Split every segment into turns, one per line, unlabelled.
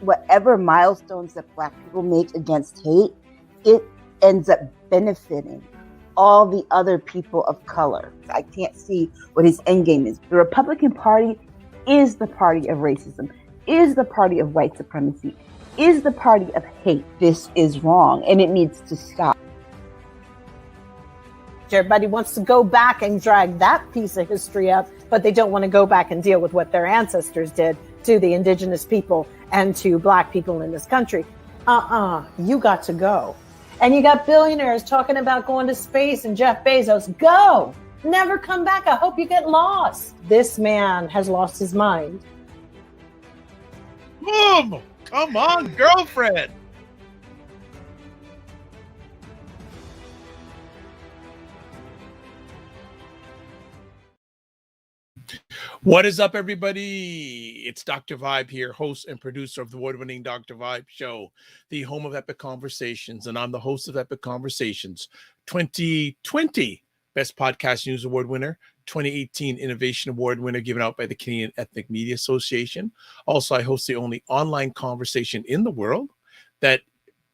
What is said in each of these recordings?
whatever milestones that Black people make against hate, it ends up benefiting all the other people of color. I can't see what his end game is. The Republican Party is the party of racism, is the party of white supremacy, is the party of hate. This is wrong, and it needs to stop.
Everybody wants to go back and drag that piece of history up, but they don't want to go back and deal with what their ancestors did to the indigenous people and to Black people in this country. You got to go. And you got billionaires talking about going to space and Jeff Bezos, go, never come back. I hope you get lost. This man has lost his mind.
Boom! Come on, girlfriend. What is up, everybody? It's Dr. Vibe here, host and producer of the award-winning Dr. Vibe Show, the home of Epic Conversations, and I'm the host of Epic Conversations 2020 Best Podcast News Award winner, 2018 Innovation Award winner given out by the Canadian Ethnic Media Association. Also, I host the only online conversation in the world that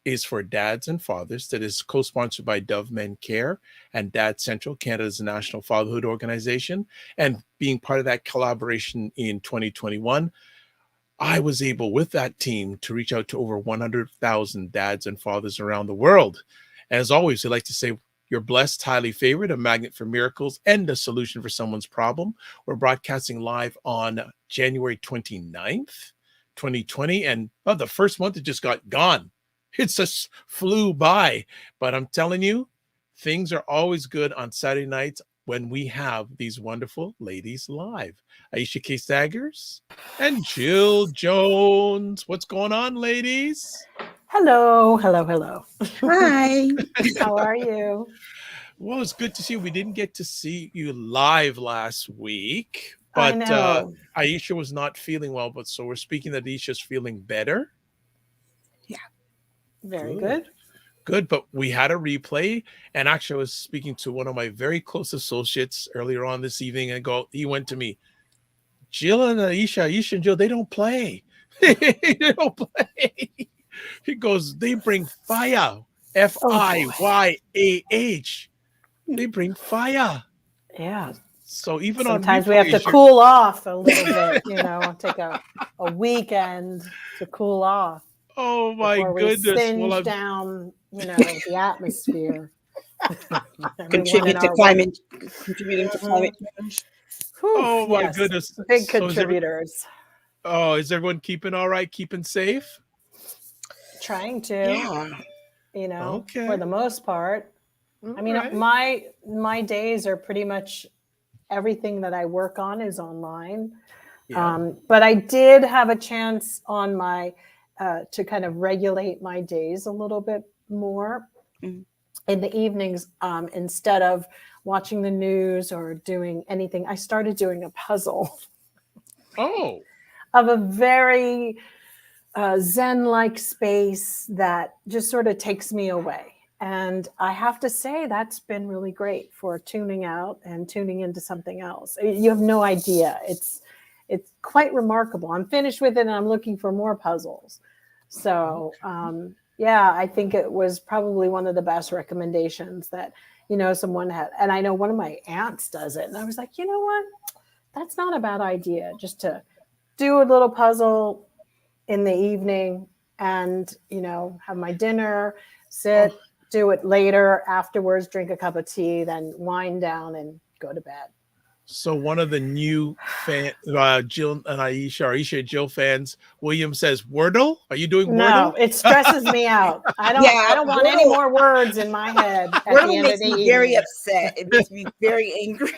is for dads and fathers, that is co-sponsored by Dove Men Care and Dad Central, Canada's national fatherhood organization. And being part of that collaboration in 2021, I was able with that team to reach out to over 100,000 dads and fathers around the world. And as always, I like to say, you're blessed, highly favored, a magnet for miracles, and a solution for someone's problem. We're broadcasting live on January 29th, 2020. And the first month it just got gone. It just flew by. But I'm telling you, things are always good on Saturday nights when we have these wonderful ladies live. Aisha K. Staggers and Jill Jones. What's going on, ladies?
Hello, hello, hello.
Hi.
How are you?
Well, it's good to see you. We didn't get to see you live last week, but
I know.
Aisha was not feeling well, but so we're speaking that Aisha's feeling better.
Very good.
Good, but we had a replay, and actually I was speaking to one of my very close associates earlier on this evening, and he went to me, Jill and Aisha and Jill, they don't play. They don't play. He goes, they bring fire. F-I-Y-A-H. They bring fire.
Yeah.
So even
sometimes
on
we have to cool off a little bit, take a weekend to cool off.
Oh my goodness!
Singe down, the atmosphere.
Contributing to climate change.
Oh my goodness!
Big contributors.
Is everyone keeping all right? Keeping safe?
Trying to.
Yeah.
For the most part. I mean, my days are pretty much everything that I work on is online. Yeah. But I did have a chance on my to kind of regulate my days a little bit more in the evenings. Instead of watching the news or doing anything, I started doing a puzzle.
Of
a very Zen-like space that just sort of takes me away. And I have to say that's been really great for tuning out and tuning into something else. You have no idea. It's quite remarkable. I'm finished with it and I'm looking for more puzzles. So, I think it was probably one of the best recommendations that, someone had. And I know one of my aunts does it. And I was like, you know what? That's not a bad idea. Just to do a little puzzle in the evening and, have my dinner, sit, do it later, afterwards, drink a cup of tea, then wind down and go to bed.
So one of the new fan, Jill and Aisha and Jill fans, William says, Wordle? Are you doing Wordle?
No, it stresses me out. I don't want any more words in my head.
Wordle makes me very upset. It makes me very angry.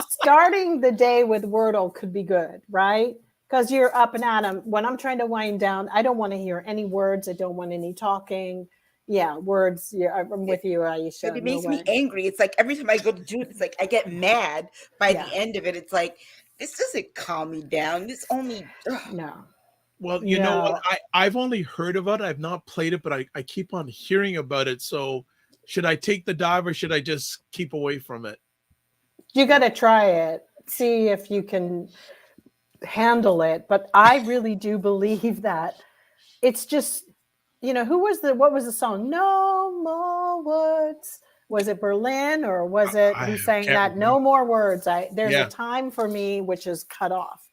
Starting the day with Wordle could be good, right? Because you're up and at 'em. When I'm trying to wind down, I don't want to hear any words. I don't want any talking. Yeah, words. Yeah, I'm with you, Aisha.
But it makes me angry. It's like every time I go to do it, it's like I get mad by the end of it. It's like, this doesn't calm me down. This only
no.
Well, you know what? I've only heard about it. I've not played it, but I keep on hearing about it. So should I take the dive or should I just keep away from it?
You got to try it. See if you can handle it. But I really do believe that it's just, what was the song? No more words. Was it Berlin, or was it
I
who sang
can't
that?
remember.
No more words. There's
Yeah.
a time for me which is cut off.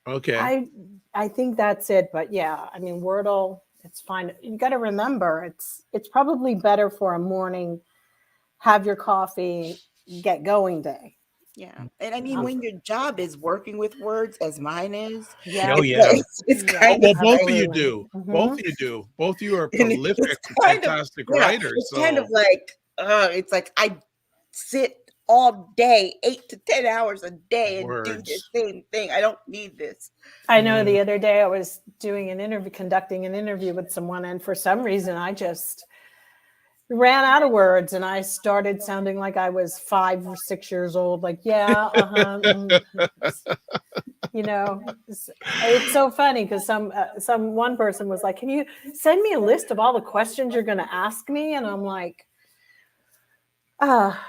Okay.
I think that's it. But yeah, I mean, Wordle, it's fine. You got to remember, it's probably better for a morning, have your coffee, get going day.
Yeah. And I mean, when your job is working with words, as mine is,
Yeah.
Oh yeah.
it's
Yeah,
kind
Well,
of
both
like,
of you
absolutely.
do.
Mhm.
Both of you do. Both of you are
and
prolific,
it's kind of,
fantastic
yeah,
writers.
it's
So
kind of like, it's like I sit all day, 8 to 10 hours a day, and do the
words.
same thing. I don't need this.
I know the other day I was conducting an interview with someone, and for some reason I just ran out of words, and I started sounding like I was 5 or 6 years old. Like, yeah, it's so funny because one person was like, "Can you send me a list of all the questions you're going to ask me?" And I'm like,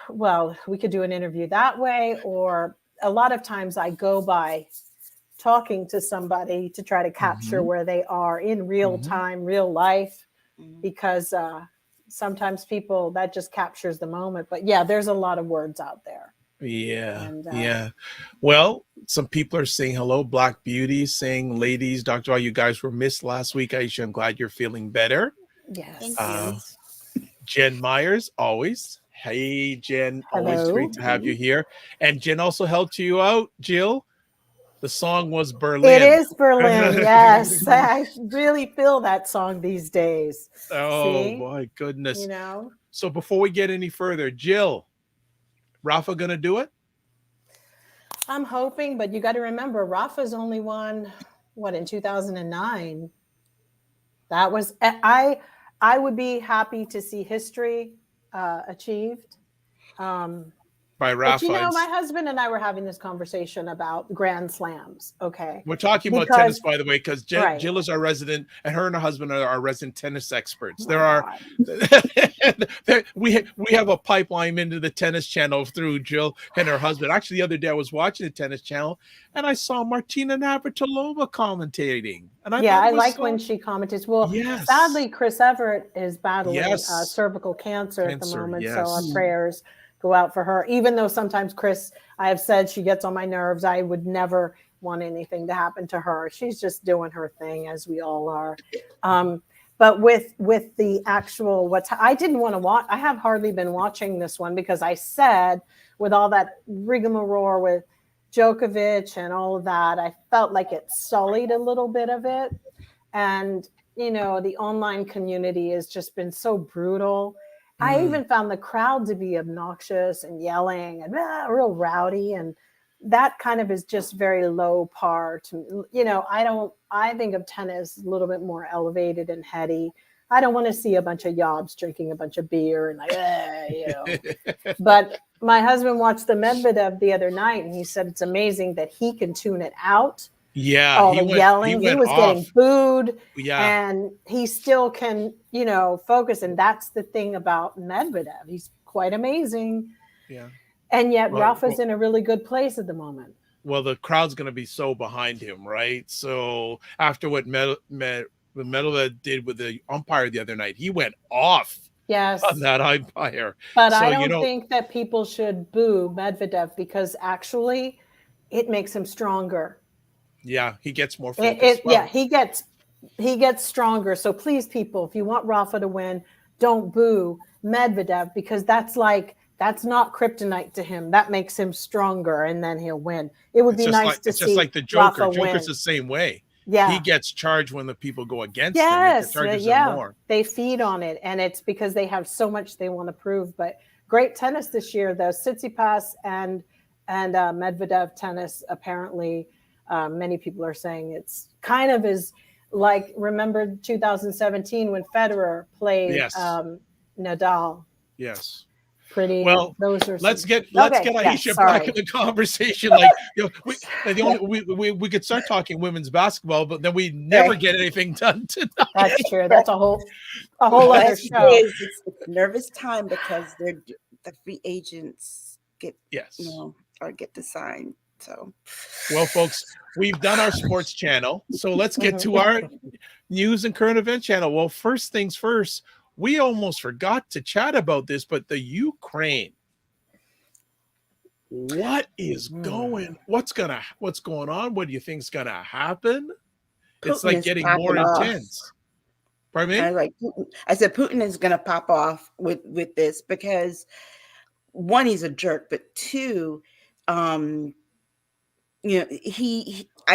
well, we could do an interview that way, or a lot of times I go by talking to somebody to try to capture where they are in real time, real life, because sometimes people, that just captures the moment. But yeah, there's a lot of words out there.
Yeah.
And,
yeah. Well, some people are saying hello. Black Beauty saying, ladies, Dr. All, you guys were missed last week. Aisha, I'm glad you're feeling better.
Yes.
Thank you.
Jen Myers, always. Hey, Jen, always
Hello.
great to have you here. And Jen also helped you out, Jill. The song was Berlin.
It is Berlin, yes. I really feel that song these days.
Oh,
See?
my goodness.
You know?
So before we get any further, Jill, Rafa going to do it?
I'm hoping, but you got to remember, Rafa's only won, in 2009? That was, I would be happy to see history achieved.
By Rafa.
But my husband and I were having this conversation about Grand Slams. Okay.
We're talking about tennis, by the way, because Jill is our resident, and her and her husband are our resident tennis experts. We have a pipeline into the tennis channel through Jill and her husband. Actually, the other day I was watching the tennis channel, and I saw Martina Navratilova commentating. And
I like when she commentates. Well, sadly, Chris Everett is battling cervical cancer at the moment, so our prayers go out for her. Even though sometimes Chris, I have said, she gets on my nerves. I would never want anything to happen to her. She's just doing her thing, as we all are. But with the actual I didn't want to watch. I have hardly been watching this one because I said, with all that rigmarole with Djokovic and all of that, I felt like it sullied a little bit of it. And the online community has just been so brutal. I even found the crowd to be obnoxious and yelling and real rowdy, and that kind of is just very low par to, I think of tennis a little bit more elevated and heady. I don't want to see a bunch of yobs drinking a bunch of beer and But my husband watched the Medvedev the other night, and he said it's amazing that he can tune it out.
Yeah,
all the yelling. He was getting booed, and he still can, focus. And that's the thing about Medvedev. He's quite amazing.
Yeah.
And yet Rafa's in a really good place at the moment.
Well, the crowd's going to be so behind him, right? So after what Medvedev did with the umpire the other night, he went off.
Yes.
On that umpire.
But I don't think that people should boo Medvedev, because actually it makes him stronger.
Yeah, he gets more focused.
Yeah, he gets stronger. So please, people, if you want Rafa to win, don't boo Medvedev, because that's not kryptonite to him. That makes him stronger, and then he'll win. It would be nice to see. It's just like
the Joker.
Rafa
Joker's
win.
the same way.
Yeah,
he gets charged when the people go against him. More.
They feed on it, and it's because they have so much they want to prove. But great tennis this year, though. Tsitsipas and Medvedev tennis, apparently. Many people are saying it's kind of is like, remember 2017 when Federer played Nadal?
Yes.
Pretty.
Well,
those are
let's get Aisha back in the conversation. We could start talking women's basketball, but then we never get anything done tonight.
That's true. That's a whole other show.
It's a nervous time because the free agents get to sign. So,
Well, folks, we've done our sports channel, so let's get to our news and current event channel. Well, first things first, we almost forgot to chat about this, but the Ukraine. What is what's going on? What do you think's gonna happen? It's
Putin
like
is
getting more
popping off.
intense. Pardon me?
I said Putin is going to pop off with this because one, he's a jerk, but two, I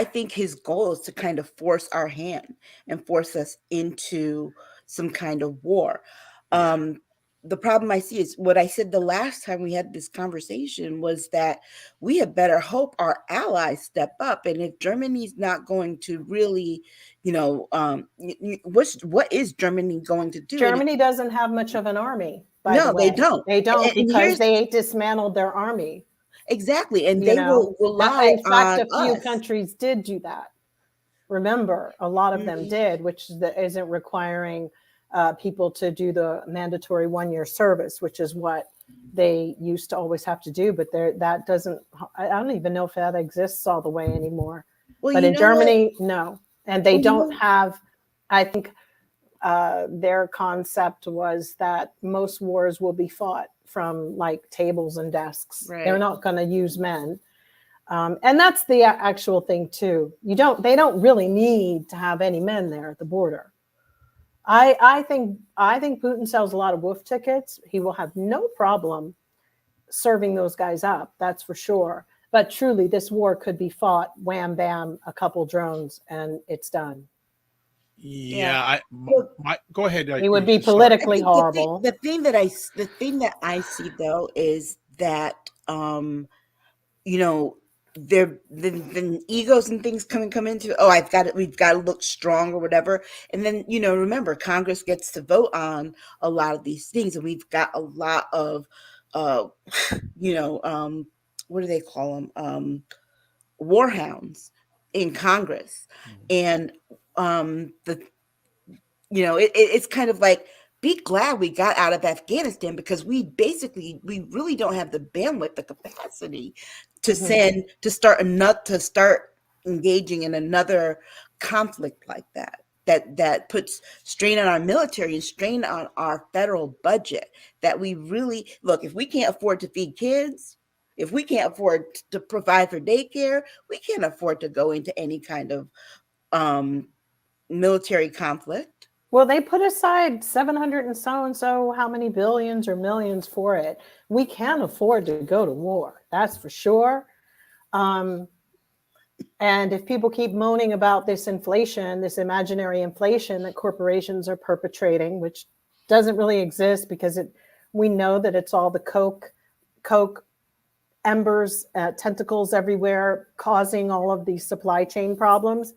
think his goal is to kind of force our hand and force us into some kind of war.
Yeah.
The problem I see is what I said the last time we had this conversation was that we had better hope our allies step up. And if Germany's not going to really, what is Germany going to do?
Germany doesn't have much of an army, by the
No,
way.
they don't.
They don't,
And
because they dismantled their army.
Exactly. And they will rely
in fact,
on
a few
us.
countries did do that. Remember, a lot of them did, which isn't requiring people to do the mandatory 1-year service, which is what they used to always have to do. But that doesn't, I don't even know if that exists all the way anymore.
Well,
but in Germany, no. And they don't have, I think their concept was that most wars will be fought from like tables and desks. Right. They're not going to use men. And that's the actual thing too. They don't really need to have any men there at the border. I think Putin sells a lot of wolf tickets. He will have no problem serving those guys up. That's for sure. But truly, this war could be fought, wham, bam, a couple drones, and it's done.
Yeah. Go ahead.
It would be politically horrible.
The thing that I see though is that there've been egos and things come into we've got to look strong or whatever. And then, remember, Congress gets to vote on a lot of these things, and we've got a lot of what do they call them? Warhounds in Congress. And it's kind of like, be glad we got out of Afghanistan, because we really don't have the bandwidth, the capacity to start engaging in another conflict like that puts strain on our military and strain on our federal budget. That we really look, if we can't afford to feed kids, if we can't afford to provide for daycare, we can't afford to go into any kind of military conflict.
Well, they put aside 700 and so how many billions or millions for it. We can't afford to go to war. That's for sure. And if people keep moaning about this inflation, this imaginary inflation that corporations are perpetrating, which doesn't really exist because we know that it's all the Coke embers, tentacles everywhere, causing all of these supply chain problems.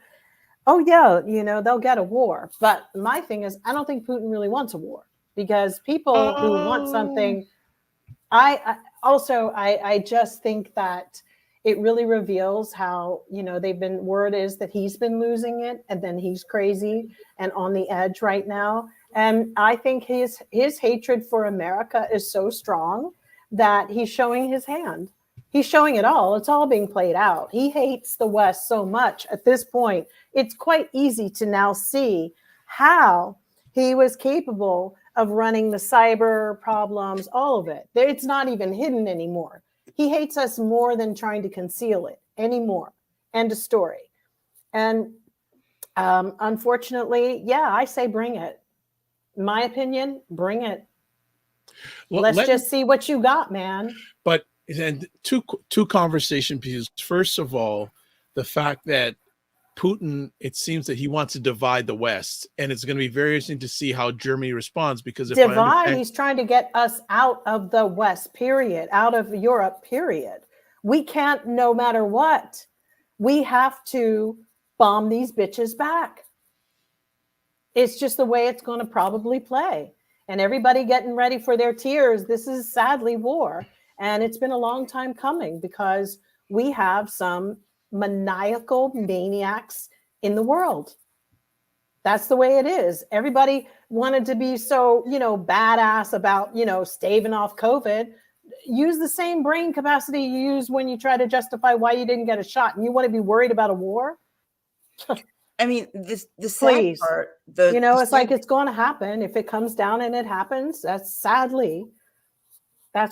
Oh yeah, they'll get a war. But my thing is, I don't think Putin really wants a war, because people who want something, I just think that it really reveals how, word is that he's been losing it, and then he's crazy and on the edge right now. And I think his hatred for America is so strong that he's showing his hand. He's showing it all. It's all being played out. He hates the West so much at this point. It's quite easy to now see how he was capable of running the cyber problems, all of it. It's not even hidden anymore. He hates us more than trying to conceal it anymore. End of story. And unfortunately, I say bring it. My opinion, bring it. Well, let's just see what you got, man.
But and two conversation pieces. First of all, the fact that Putin, it seems that he wants to divide the West, and it's going to be very interesting to see how Germany responds, because if
he's trying to get us out of the West, period, out of Europe, period. We can't, no matter what, we have to bomb these bitches back. It's just the way it's going to probably play. And everybody getting ready for their tears. This is sadly war. And it's been a long time coming, because we have some maniacal maniacs in the world. That's the way it is. Everybody wanted to be so, badass about, staving off COVID. use the same brain capacity you use when you try to justify why you didn't get a shot, and you want to be worried about a war.
I mean, the sad
Please.
part,
It's like it's going to happen. If it comes down and it happens, that's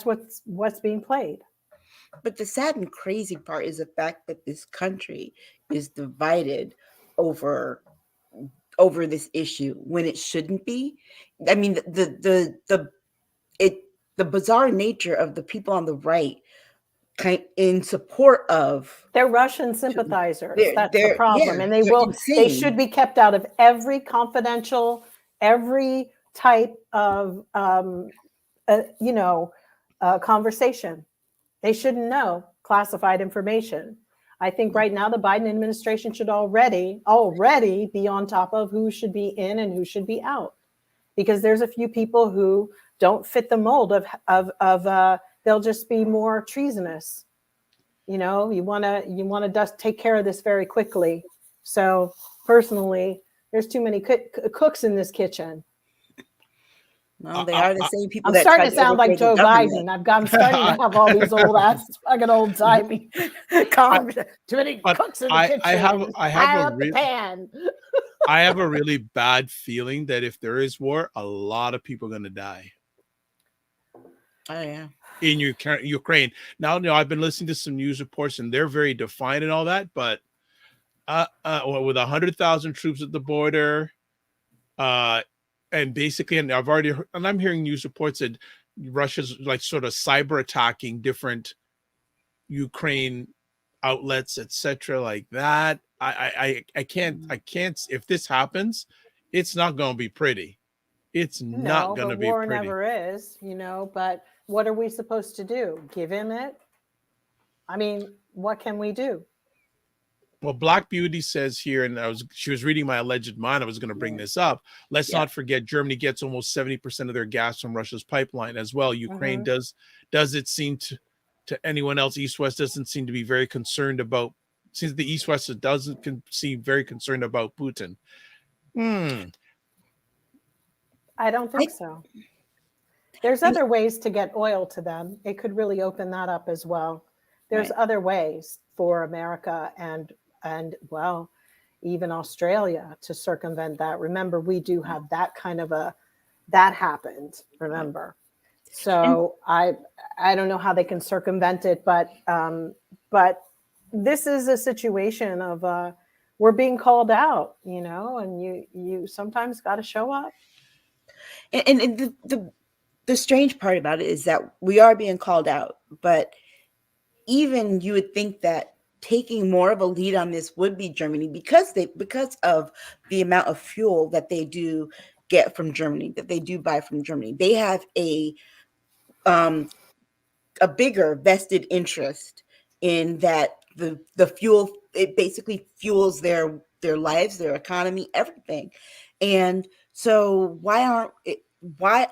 what's being played.
But the sad and crazy part is the fact that this country is divided over this issue when it shouldn't be. I mean, the bizarre nature of the people on the right in support of,
they're Russian sympathizers. That's the
they're
problem.
yeah,
And
they're
they
insane.
should be kept out of every confidential, every type of conversation. They shouldn't know classified information. I think right now the Biden administration should already be on top of who should be in and who should be out, because there's a few people who don't fit the mold of they'll just be more treasonous. You want to just take care of this very quickly. So personally, there's too many cooks in this kitchen.
Well, they are the same people.
I'm starting to sound like Joe Biden. I'm starting to have all these old ass fucking old timey comments. Too many cooks in the kitchen.
I have
the pan.
I have a really bad feeling that if there is war, a lot of people are going to die.
Oh yeah.
In Ukraine. Now, I've been listening to some news reports, and they're very defiant and all that. But with 100,000 troops at the border, and basically, and I'm hearing news reports that Russia's like sort of cyber attacking different Ukraine outlets, etc., like that. I can't. If this happens, it's not going to be pretty. It's not going to be
war
pretty.
Never is, But what are we supposed to do? Give him it? I mean, what can we do?
Well, Black Beauty says here, and she was reading my alleged mind. I was going to bring this up. Let's not forget, Germany gets almost 70% of their gas from Russia's pipeline as well. Ukraine does it seem to anyone else? East-West doesn't seem to be very concerned about. Since the East-West doesn't seem very concerned about Putin.
I don't think so. There's other ways to get oil to them. It could really open that up as well. There's other ways for America and well, even Australia to circumvent that. Remember, we do have that kind of that happened, remember. So I don't know how they can circumvent it, but this is a situation of we're being called out, and you sometimes got to show up.
And the strange part about it is that we are being called out, but even you would think that taking more of a lead on this would be Germany, because of the amount of fuel that they do get from Germany, that they do buy from Germany. They have a bigger vested interest in that the fuel, it basically fuels their lives, their economy, everything. And so why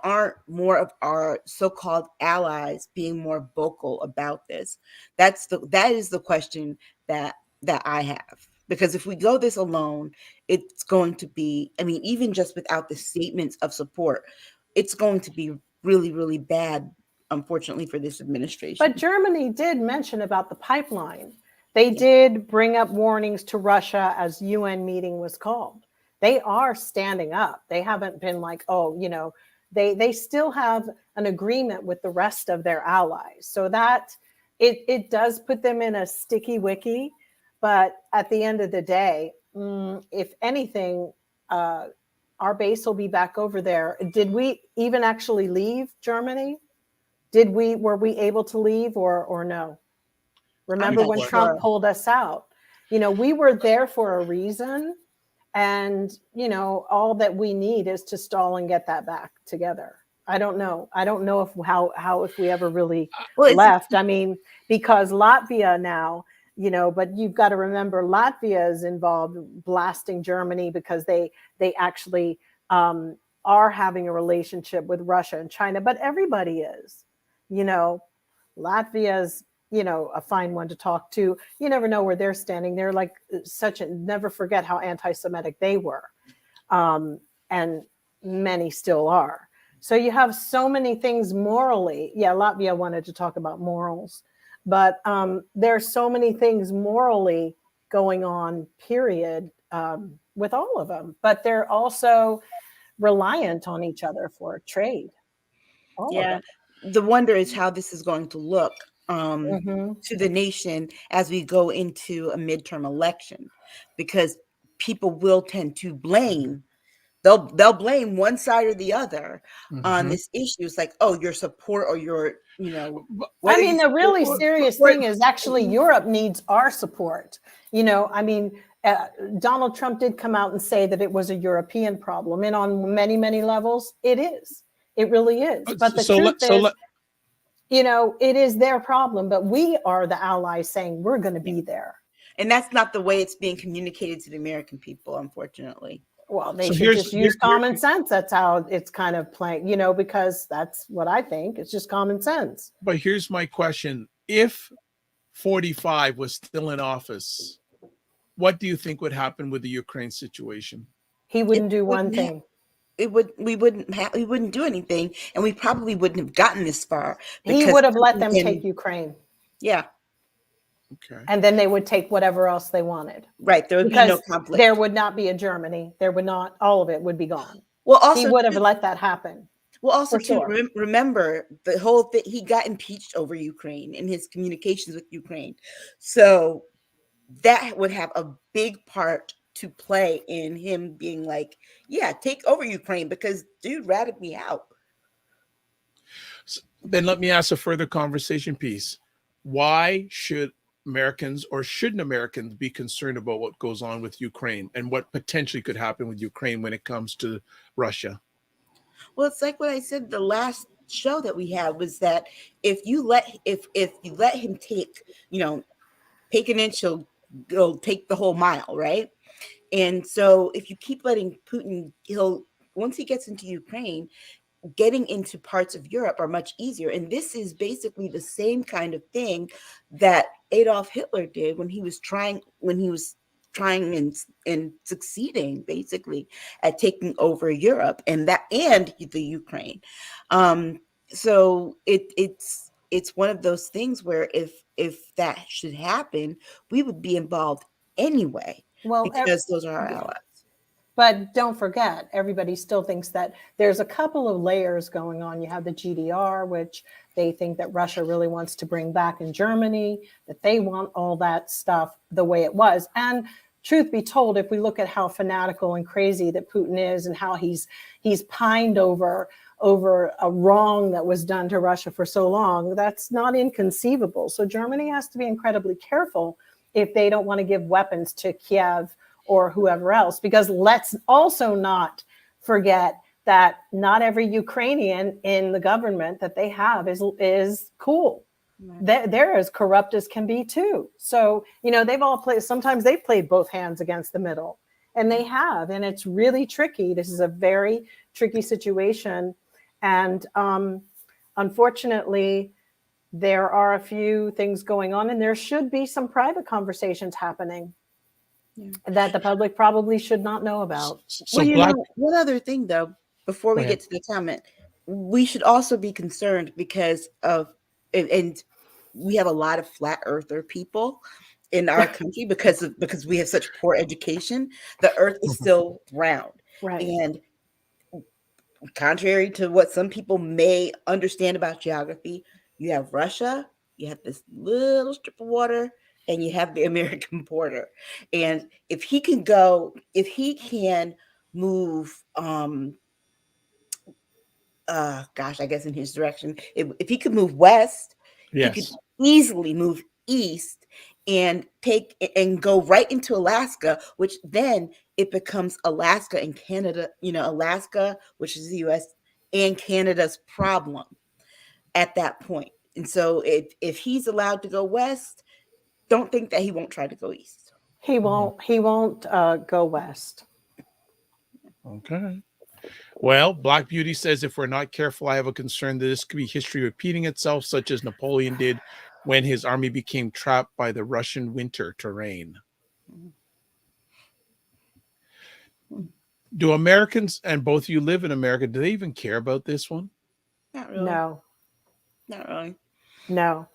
aren't more of our so-called allies being more vocal about this? That is the question that I have. Because if we go this alone, it's going to be, I mean, even just without the statements of support, it's going to be really, really bad, unfortunately, for this administration.
But Germany did mention about the pipeline. They did bring up warnings to Russia as UN meeting was called. They are standing up. They haven't been like, they still have an agreement with the rest of their allies. So that it does put them in a sticky wicky. But at the end of the day, if anything, our base will be back over there. Did we even actually leave Germany? Were we able to leave or no? Remember when Trump pulled us out? We were there for a reason. And, all that we need is to stall and get that back together. I don't know if we ever really left. I mean, because Latvia now, but you've got to remember Latvia is involved blasting Germany because they actually are having a relationship with Russia and China, but everybody is, Latvia's, a fine one to talk to. You never know where they're standing. They're like never forget how anti-Semitic they were. And many still are. So you have so many things morally. Yeah, Latvia wanted to talk about morals, but there's so many things morally going on, period, with all of them. But they're also reliant on each other for trade. All of
Yeah.
them.
The wonder is how this is going to look
Mm-hmm.
to the nation as we go into a midterm election, because people will tend to blame. They'll blame one side or the other on this issue. It's like, oh, your support or your,
I mean, the really serious thing is actually Europe needs our support. I mean, Donald Trump did come out and say that it was a European problem. And on many, many levels, it is. It really is. But the truth is, it is their problem. But we are the allies saying we're going to be there.
And that's not the way it's being communicated to the American people, unfortunately.
Well, they should just use common sense. That's how it's kind of playing, because that's what I think. It's just common sense.
But here's my question. If 45 was still in office, what do you think would happen with the Ukraine situation?
He wouldn't do one thing.
We wouldn't do anything, and we probably wouldn't have gotten this far.
He would have let them take Ukraine.
Yeah.
Okay.
And then they would take whatever else they wanted.
Right. There would be no conflict.
There would not be a Germany. There would not, all of it would be gone.
Well, also
he would have let that happen.
Well, also remember the whole thing, he got impeached over Ukraine in his communications with Ukraine. So that would have a big part to play in him being like, yeah, take over Ukraine because dude ratted me out.
So then let me ask a further conversation piece. Why should Americans, or shouldn't Americans, be concerned about what goes on with Ukraine and what potentially could happen with Ukraine when it comes to Russia?
Well, it's like what I said the last show that we had was that if you let him take, take an inch, he'll take the whole mile, right? And so if you keep letting Putin, once he gets into Ukraine, getting into parts of Europe are much easier. And this is basically the same kind of thing that Adolf Hitler did when he was trying and succeeding basically at taking over Europe and the Ukraine. So it's one of those things where if that should happen, we would be involved anyway, because those are our allies.
But don't forget, everybody still thinks that there's a couple of layers going on. You have the GDR, which they think that Russia really wants to bring back in Germany, that they want all that stuff the way it was. And truth be told, if we look at how fanatical and crazy that Putin is and how he's pined over a wrong that was done to Russia for so long, that's not inconceivable. So Germany has to be incredibly careful if they don't want to give weapons to Kiev or whoever else, because let's also not forget that not every Ukrainian in the government that they have is cool. Right. They're as corrupt as can be too. So, sometimes they've played both hands against the middle, and they have, and it's really tricky. This is a very tricky situation. And unfortunately, there are a few things going on, and there should be some private conversations happening. Yeah. That the public probably should not know about.
So one other thing, though, before we get to the comment, we should also be concerned because of, and we have a lot of flat earther people in our country because we have such poor education. The earth is still round.
Right.
And contrary to what some people may understand about geography, you have Russia, you have this little strip of water, and you have the American border. And if he can move, I guess in his direction, if he could move west,
yes,
he could easily move east and go right into Alaska, which then it becomes Alaska and Canada, Alaska, which is the US, and Canada's problem at that point. And so if he's allowed to go west, don't think that he won't try to go east.
He won't go west.
Okay. Well, Black Beauty says, if we're not careful, I have a concern that this could be history repeating itself, such as Napoleon did when his army became trapped by the Russian winter terrain. Do Americans, and both of you live in America, do they even care about this one?
Not really.
No,
Not really.
no.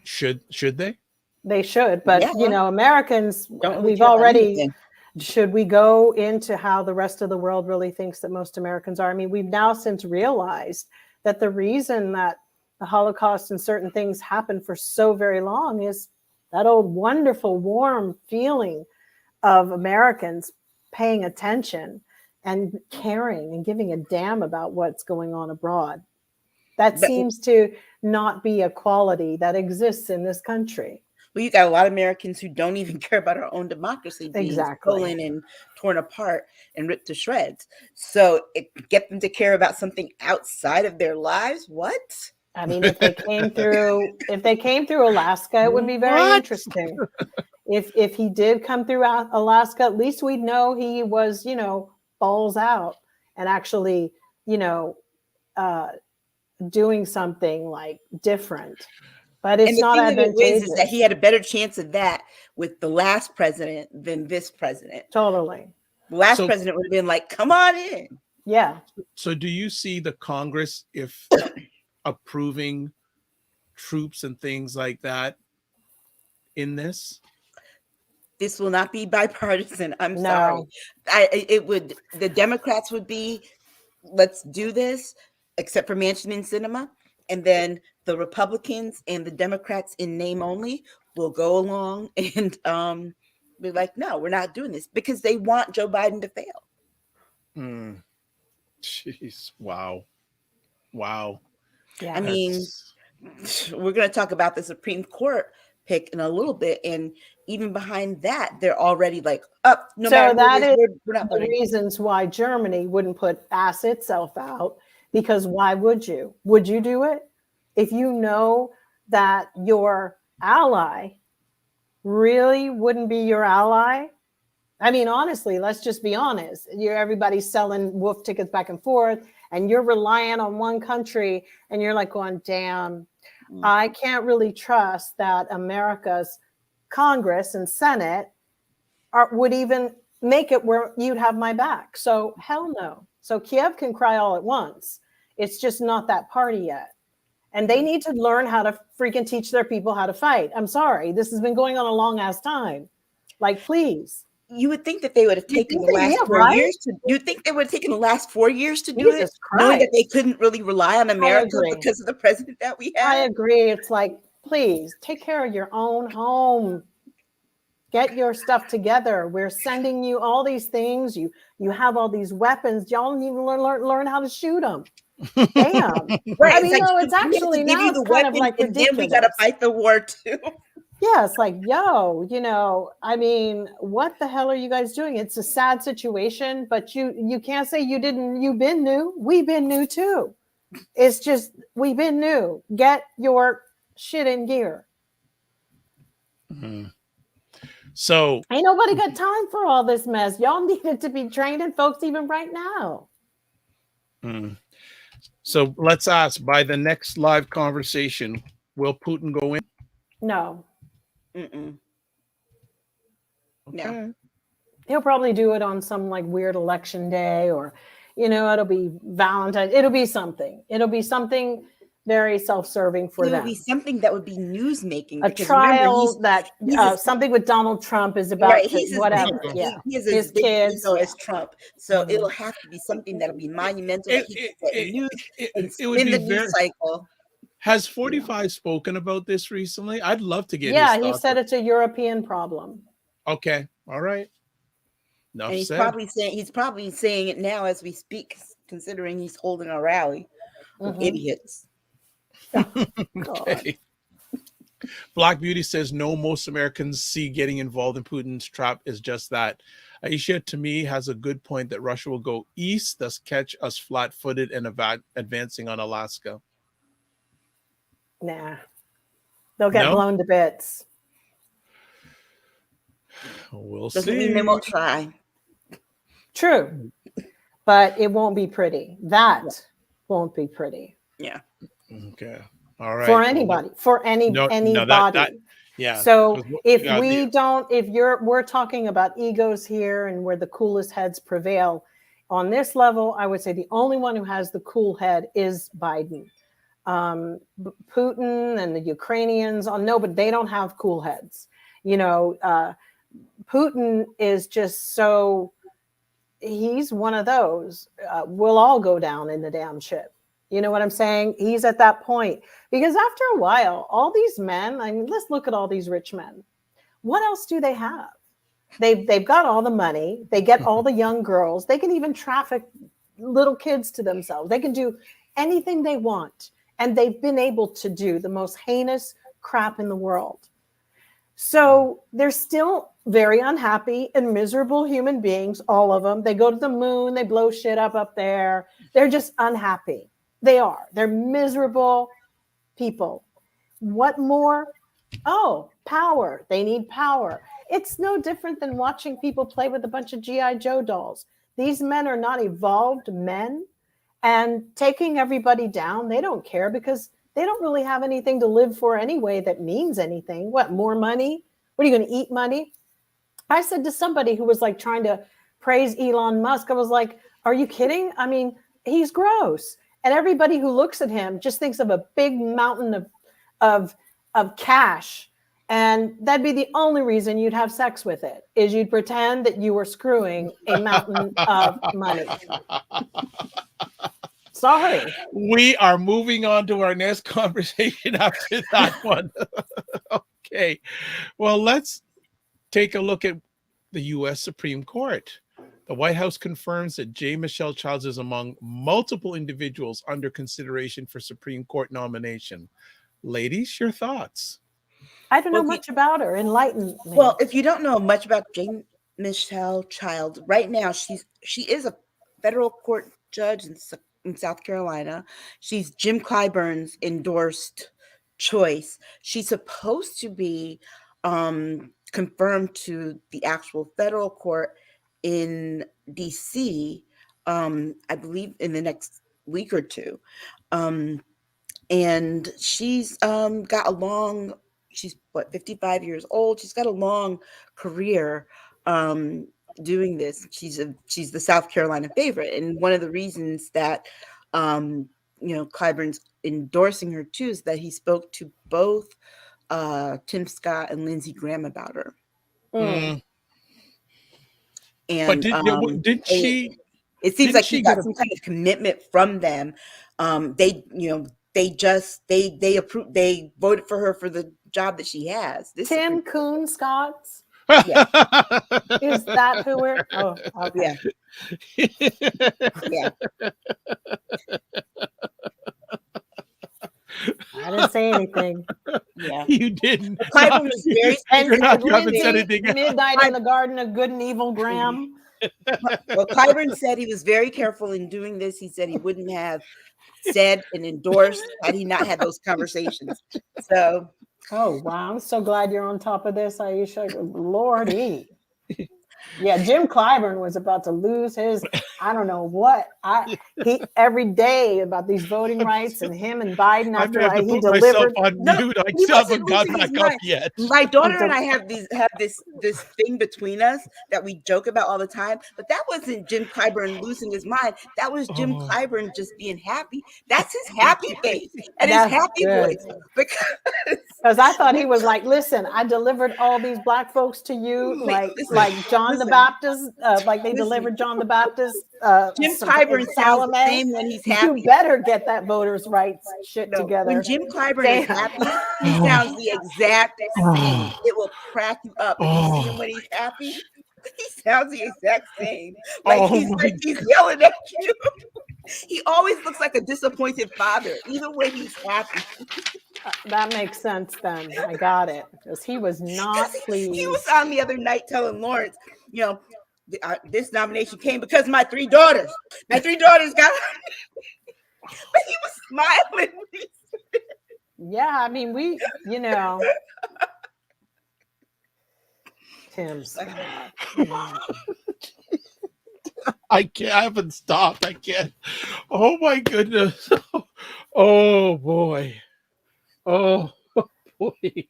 Should they?
They should, but
Yeah.
Americans,
Don't really
we've
care about
already.
anything.
Should we go into how the rest of the world really thinks that most Americans are? I mean, we've now since realized that the reason that the Holocaust and certain things happened for so very long is that old wonderful, warm feeling of Americans paying attention and caring and giving a damn about what's going on abroad. That seems to not be a quality that exists in this country.
Well, you got a lot of Americans who don't even care about our own democracy being
Exactly.
stolen and torn apart and ripped to shreds. So get them to care about something outside of their lives? What?
I mean, if they came through Alaska, it would be very interesting. If he did come through Alaska, at least we'd know he was, balls out and actually, doing something like different. But it's not advantageous.
Is that he had a better chance of that with the last president than this president.
Totally.
The last president would have been like, come on in.
Yeah.
So do you see the Congress, if approving troops and things like that in this?
This will not be bipartisan. I'm
No.
sorry. The Democrats would be, let's do this, except for Manchin and Sinema. And then the Republicans and the Democrats in name only will go along and be like, no, we're not doing this, because they want Joe Biden to fail.
Jeez. Wow.
Yeah.
I mean, we're going to talk about the Supreme Court pick in a little bit. And even behind that, they're already like, up. Oh, no matter
that is
we're not
the reasons why Germany wouldn't ass itself out. Because why would you? Would you do it? If you know that your ally really wouldn't be your ally? I mean, honestly, let's just be honest. Everybody's selling wolf tickets back and forth, and you're relying on one country, and you're like going, damn, I can't really trust that America's Congress and Senate would even make it where you'd have my back. So hell no. So Kiev can cry all at once. It's just not that party yet. And they need to learn how to freaking teach their people how to fight. I'm sorry. This has been going on a long ass time. Like, please.
You would think that they would have taken the last 4 years to. You'd think they would have taken the last 4 years to do it, knowing that they couldn't really rely on America because of the president that we have.
I agree. It's like, please take care of your own home. Get your stuff together. We're sending you all these things. You have all these weapons. Y'all don't even learn how to shoot them. Damn.
Right.
I mean, it's actually now it's kind of like ridiculous.
And then we got to fight the war too.
Yeah, it's like, I mean, what the hell are you guys doing? It's a sad situation, but you can't say you've been new. We've been new too. It's just, we've been new. Get your shit in gear.
Mm-hmm. So
ain't nobody got time for all this mess. Y'all needed to be training folks even right now.
So let's ask, by the next live conversation, will Putin go in?
No.
Okay.
No. He'll probably do it on some like weird election day, or, it'll be Valentine's. It'll be something. It'll be something very self-serving for them.
It would be something that would be news-making.
A trial something with Donald Trump is about,
right,
whatever.
He has his kids as Trump. So it'll have to be something that'll be monumental. It would be the news cycle.
Has 45 spoken about this recently? I'd love to get
his he said it's a European problem.
Okay. All right.
And he's probably saying it now as we speak, considering he's holding a rally of idiots.
Okay. Black Beauty says no, most Americans see getting involved in Putin's trap is just that. Aisha, to me, has a good point that Russia will go east, thus catch us flat-footed and advancing on Alaska.
Nah, they'll get blown to bits.
We'll
Doesn't
see.
mean they won't try.
True, but it won't be pretty. That won't be pretty.
Yeah.
Okay. All right.
For anybody. For anybody.
Yeah.
So if
Yeah.
we're talking about egos here and where the coolest heads prevail on this level, I would say the only one who has the cool head is Biden. Putin and the Ukrainians, no, but they don't have cool heads. Putin is just he's one of those. We'll all go down in the damn ship. You know what I'm saying? He's at that point. Because after a while, all these men, let's look at all these rich men. What else do they have? They've got all the money. They get all the young girls. They can even traffic little kids to themselves. They can do anything they want. And they've been able to do the most heinous crap in the world. So they're still very unhappy and miserable human beings, all of them. They go to the moon. They blow shit up there. They're just unhappy. They are. They're miserable people. What more? Oh, power. They need power. It's no different than watching people play with a bunch of G.I. Joe dolls. These men are not evolved men, and taking everybody down, they don't care because they don't really have anything to live for anyway that means anything. What, more money? What, are you going to eat money? I said to somebody who was like trying to praise Elon Musk, I was like, are you kidding? I mean, he's gross. And everybody who looks at him just thinks of a big mountain of cash. And that'd be the only reason you'd have sex with it, is you'd pretend that you were screwing a mountain of money. Sorry.
We are moving on to our next conversation after that one. Okay. Well, let's take a look at the U.S. Supreme Court. The White House confirms that J. Michelle Childs is among multiple individuals under consideration for Supreme Court nomination. Ladies, your thoughts?
I don't know much about her. Enlighten me.
Well, if you don't know much about J. Michelle Childs, right now she is a federal court judge in South Carolina. She's Jim Clyburn's endorsed choice. She's supposed to be confirmed to the actual federal court in DC, I believe in the next week or two. And she's got a long, she's 55 years old. She's got a long career doing this. She's the South Carolina favorite. And one of the reasons that, Clyburn's endorsing her too is that he spoke to both Tim Scott and Lindsey Graham about her.
Mm.
And
but did she?
It seems like she got some kind of commitment from them. They voted for her for the job that she has.
Tim Coon Scotts.
Yeah.
Is that who we're? Oh, okay.
Yeah.
I didn't say anything.
Yeah,
you didn't.
Clyburn was very.
You haven't said anything.
Midnight in the Garden of Good and Evil, Graham.
Well, Clyburn said he was very careful in doing this. He said he wouldn't have said and endorsed had he not had those conversations. So.
Oh wow! I'm so glad you're on top of this, Aisha. Lordy. Yeah, Jim Clyburn was about to lose his, I don't know what. He every day about these voting rights and him and Biden after he delivered.
On mute. I still haven't got back up yet.
My daughter and I have this thing between us that we joke about all the time. But that wasn't Jim Clyburn losing his mind. That was Jim Clyburn just being happy. That's his happy face and his happy voice.
Because I thought he was like, listen, I delivered all these black folks to you, like John the Baptist, like they delivered John the Baptist.
Jim Clyburn sounds the same when he's happy.
You better get that voters' rights shit together.
When Jim Clyburn is happy, he sounds the exact same. It will crack you up. If you see him when he's happy, he sounds the exact same. He's yelling at you. He always looks like a disappointed father, even when he's happy.
That makes sense then. I got it. Because he was not pleased.
He was on the other night telling Lawrence, this nomination came because my three daughters got but he was smiling.
Yeah, I mean, Tim's.
I can't. I haven't stopped. I can't. Oh my goodness. Oh boy. Oh boy.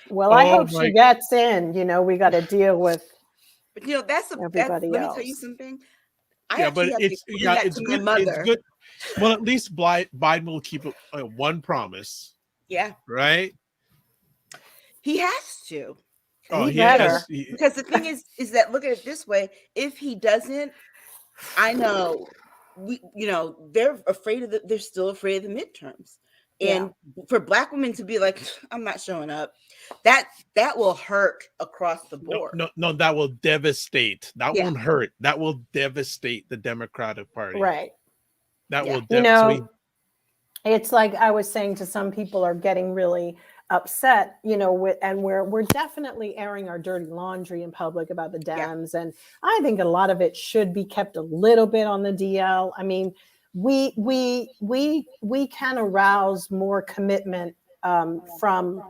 Well, I
Oh
hope
my,
she gets in. We got to deal with
But that's
everybody
let me tell you
else.
something. I
yeah, but
actually have to explain that
it's
to my
good. It's
mother.
good. Well, at least Biden will keep one promise,
Yeah,
right?
he has to.
Oh,
He
he
better.
has.
Because the thing is that look at it this way: if he doesn't, I know they're afraid of they're still afraid of the midterms. And for Black women to be like, I'm not showing up, that will hurt across the
No,
board.
no, no, that will devastate. That
Yeah.
won't hurt. That will devastate the Democratic Party.
Right.
That
Yeah.
will devastate.
It's like I was saying to some people are getting really upset, and we're definitely airing our dirty laundry in public about the Dems. And I think a lot of it should be kept a little bit on the DL. I mean, we can arouse more commitment from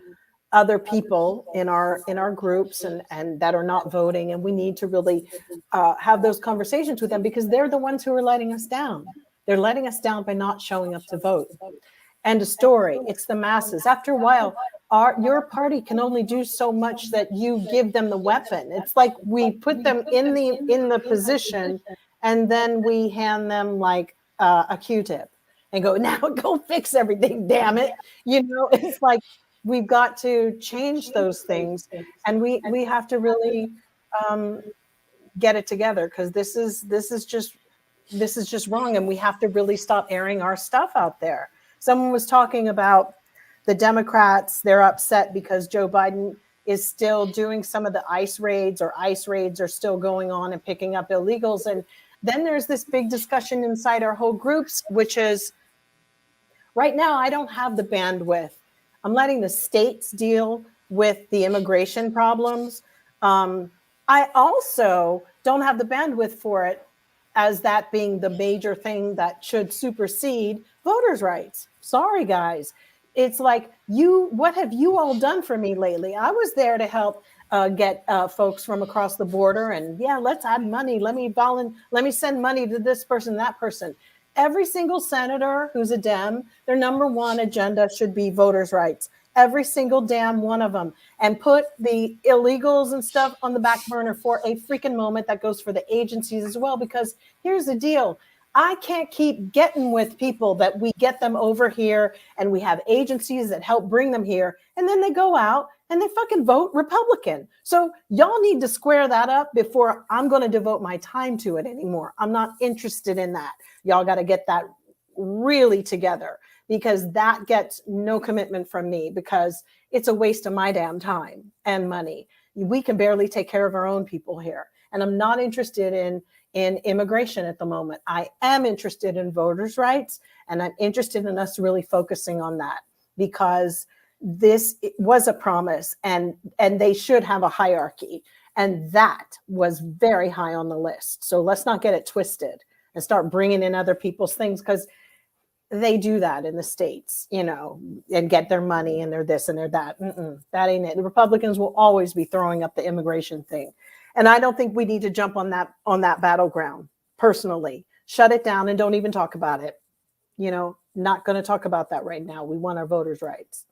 other people in our groups and that are not voting, and we need to really have those conversations with them, because they're the ones who are letting us down. They're letting us down by not showing up to vote. End of story. It's the masses. After a while, your party can only do so much that you give them the weapon. It's like we put them in the position, and then we hand them like a Q-tip and go, now go fix everything, damn it. It's like we've got to change those things, and we have to really get it together, because this is just wrong, and we have to really stop airing our stuff out there. Someone was talking about the Democrats. They're upset because Joe Biden is still doing some of the ICE raids are still going on and picking up illegals. And then there's this big discussion inside our whole groups, which is, right now, I don't have the bandwidth. I'm letting the states deal with the immigration problems. I also don't have the bandwidth for it, as that being the major thing that should supersede voters' rights. Sorry, guys. It's like, what have you all done for me lately? I was there to help get folks from across the border, and let's add money. Let me send money to this person, that person. Every single senator who's a Dem, their number one agenda should be voters' rights. Every single damn one of them, and put the illegals and stuff on the back burner for a freaking moment. That goes for the agencies as well, because here's the deal. I can't keep getting with people that we get them over here and we have agencies that help bring them here, and then they go out and they fucking vote Republican. So y'all need to square that up before I'm going to devote my time to it anymore. I'm not interested in that. Y'all got to get that really together, because that gets no commitment from me, because it's a waste of my damn time and money. We can barely take care of our own people here. And I'm not interested in immigration at the moment. I am interested in voters' rights, and I'm interested in us really focusing on that, because this was a promise, and they should have a hierarchy. And that was very high on the list. So let's not get it twisted and start bringing in other people's things, because they do that in the States, and get their money and their this and their that. That ain't it. The Republicans will always be throwing up the immigration thing. And I don't think we need to jump on that battleground. Personally, shut it down and don't even talk about it. Not going to talk about that right now. We want our voters' rights.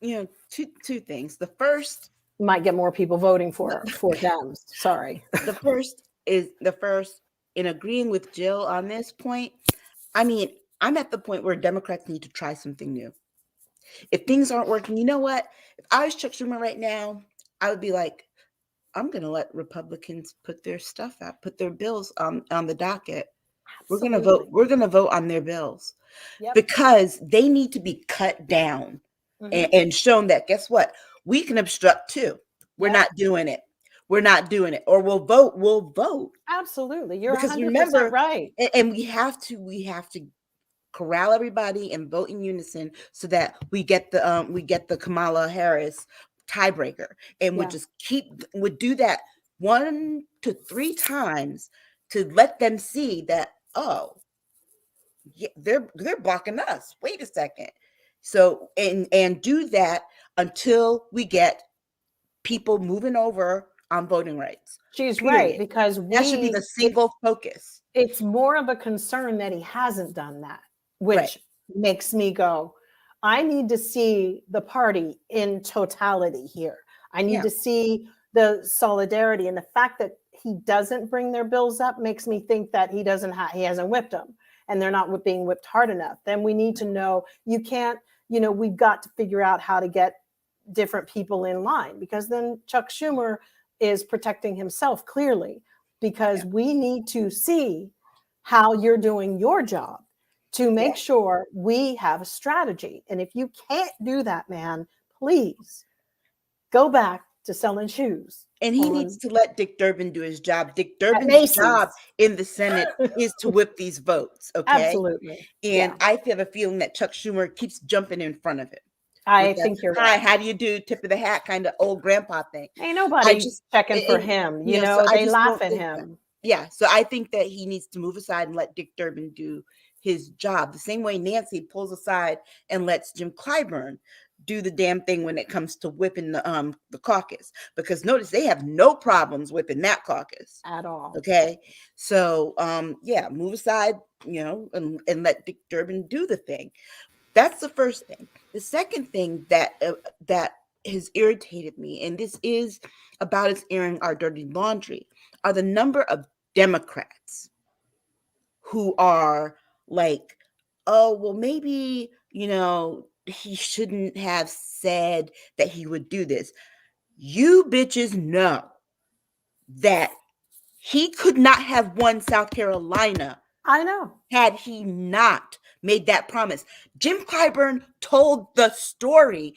Two things. The first,
you might get more people voting for Dems. Sorry.
The first, in agreeing with Jill on this point. I mean, I'm at the point where Democrats need to try something new. If things aren't working, you know what? If I was Chuck Schumer right now, I would be like, I'm going to let Republicans put their stuff out, put their bills on the docket.
Absolutely.
We're going to vote on their bills.
Yep.
Because they need to be cut down and shown that, guess what? We can obstruct too. We're not doing it. We're not doing it. Or we'll vote.
Absolutely. You're
because
100%
remember,
right.
And we have to corral everybody and vote in unison so that we get the Kamala Harris tiebreaker, and would do that 1 to 3 times to let them see that, oh, yeah, they're blocking us. Wait a second. So and do that until we get people moving over on voting rights.
She's
period.
Right, because
that should be the single focus.
It's more of a concern that he hasn't done that, which makes me go, I need to see the party in totality here. I need
Yeah.
to see the solidarity, and the fact that he doesn't bring their bills up makes me think that he hasn't whipped them, and they're not being whipped hard enough. Then we need to know, you can't, we've got to figure out how to get different people in line, because then Chuck Schumer is protecting himself clearly, because we need to see how you're doing your job to make sure we have a strategy. And if you can't do that, man, please go back to selling shoes.
And he needs to let Dick Durbin do his job. Dick Durbin's job in the Senate is to whip these votes. Okay.
Absolutely.
And I have a feeling that Chuck Schumer keeps jumping in front of him.
I think you're right.
Hi, how do you do? Tip of the hat kind of old grandpa thing.
Ain't nobody checking for him. So they laugh at him.
Yeah. So I think that he needs to move aside and let Dick Durbin do his job. The same way Nancy pulls aside and lets Jim Clyburn do the damn thing when it comes to whipping the caucus. Because notice they have no problems whipping that caucus.
At all.
Okay. So move aside, and let Dick Durbin do the thing. That's the first thing. The second thing that has irritated me, and this is about us airing our dirty laundry, are the number of Democrats who are like, oh, well, maybe, he shouldn't have said that he would do this. You bitches know that he could not have won South Carolina.
I know.
Had he not made that promise. Jim Clyburn told the story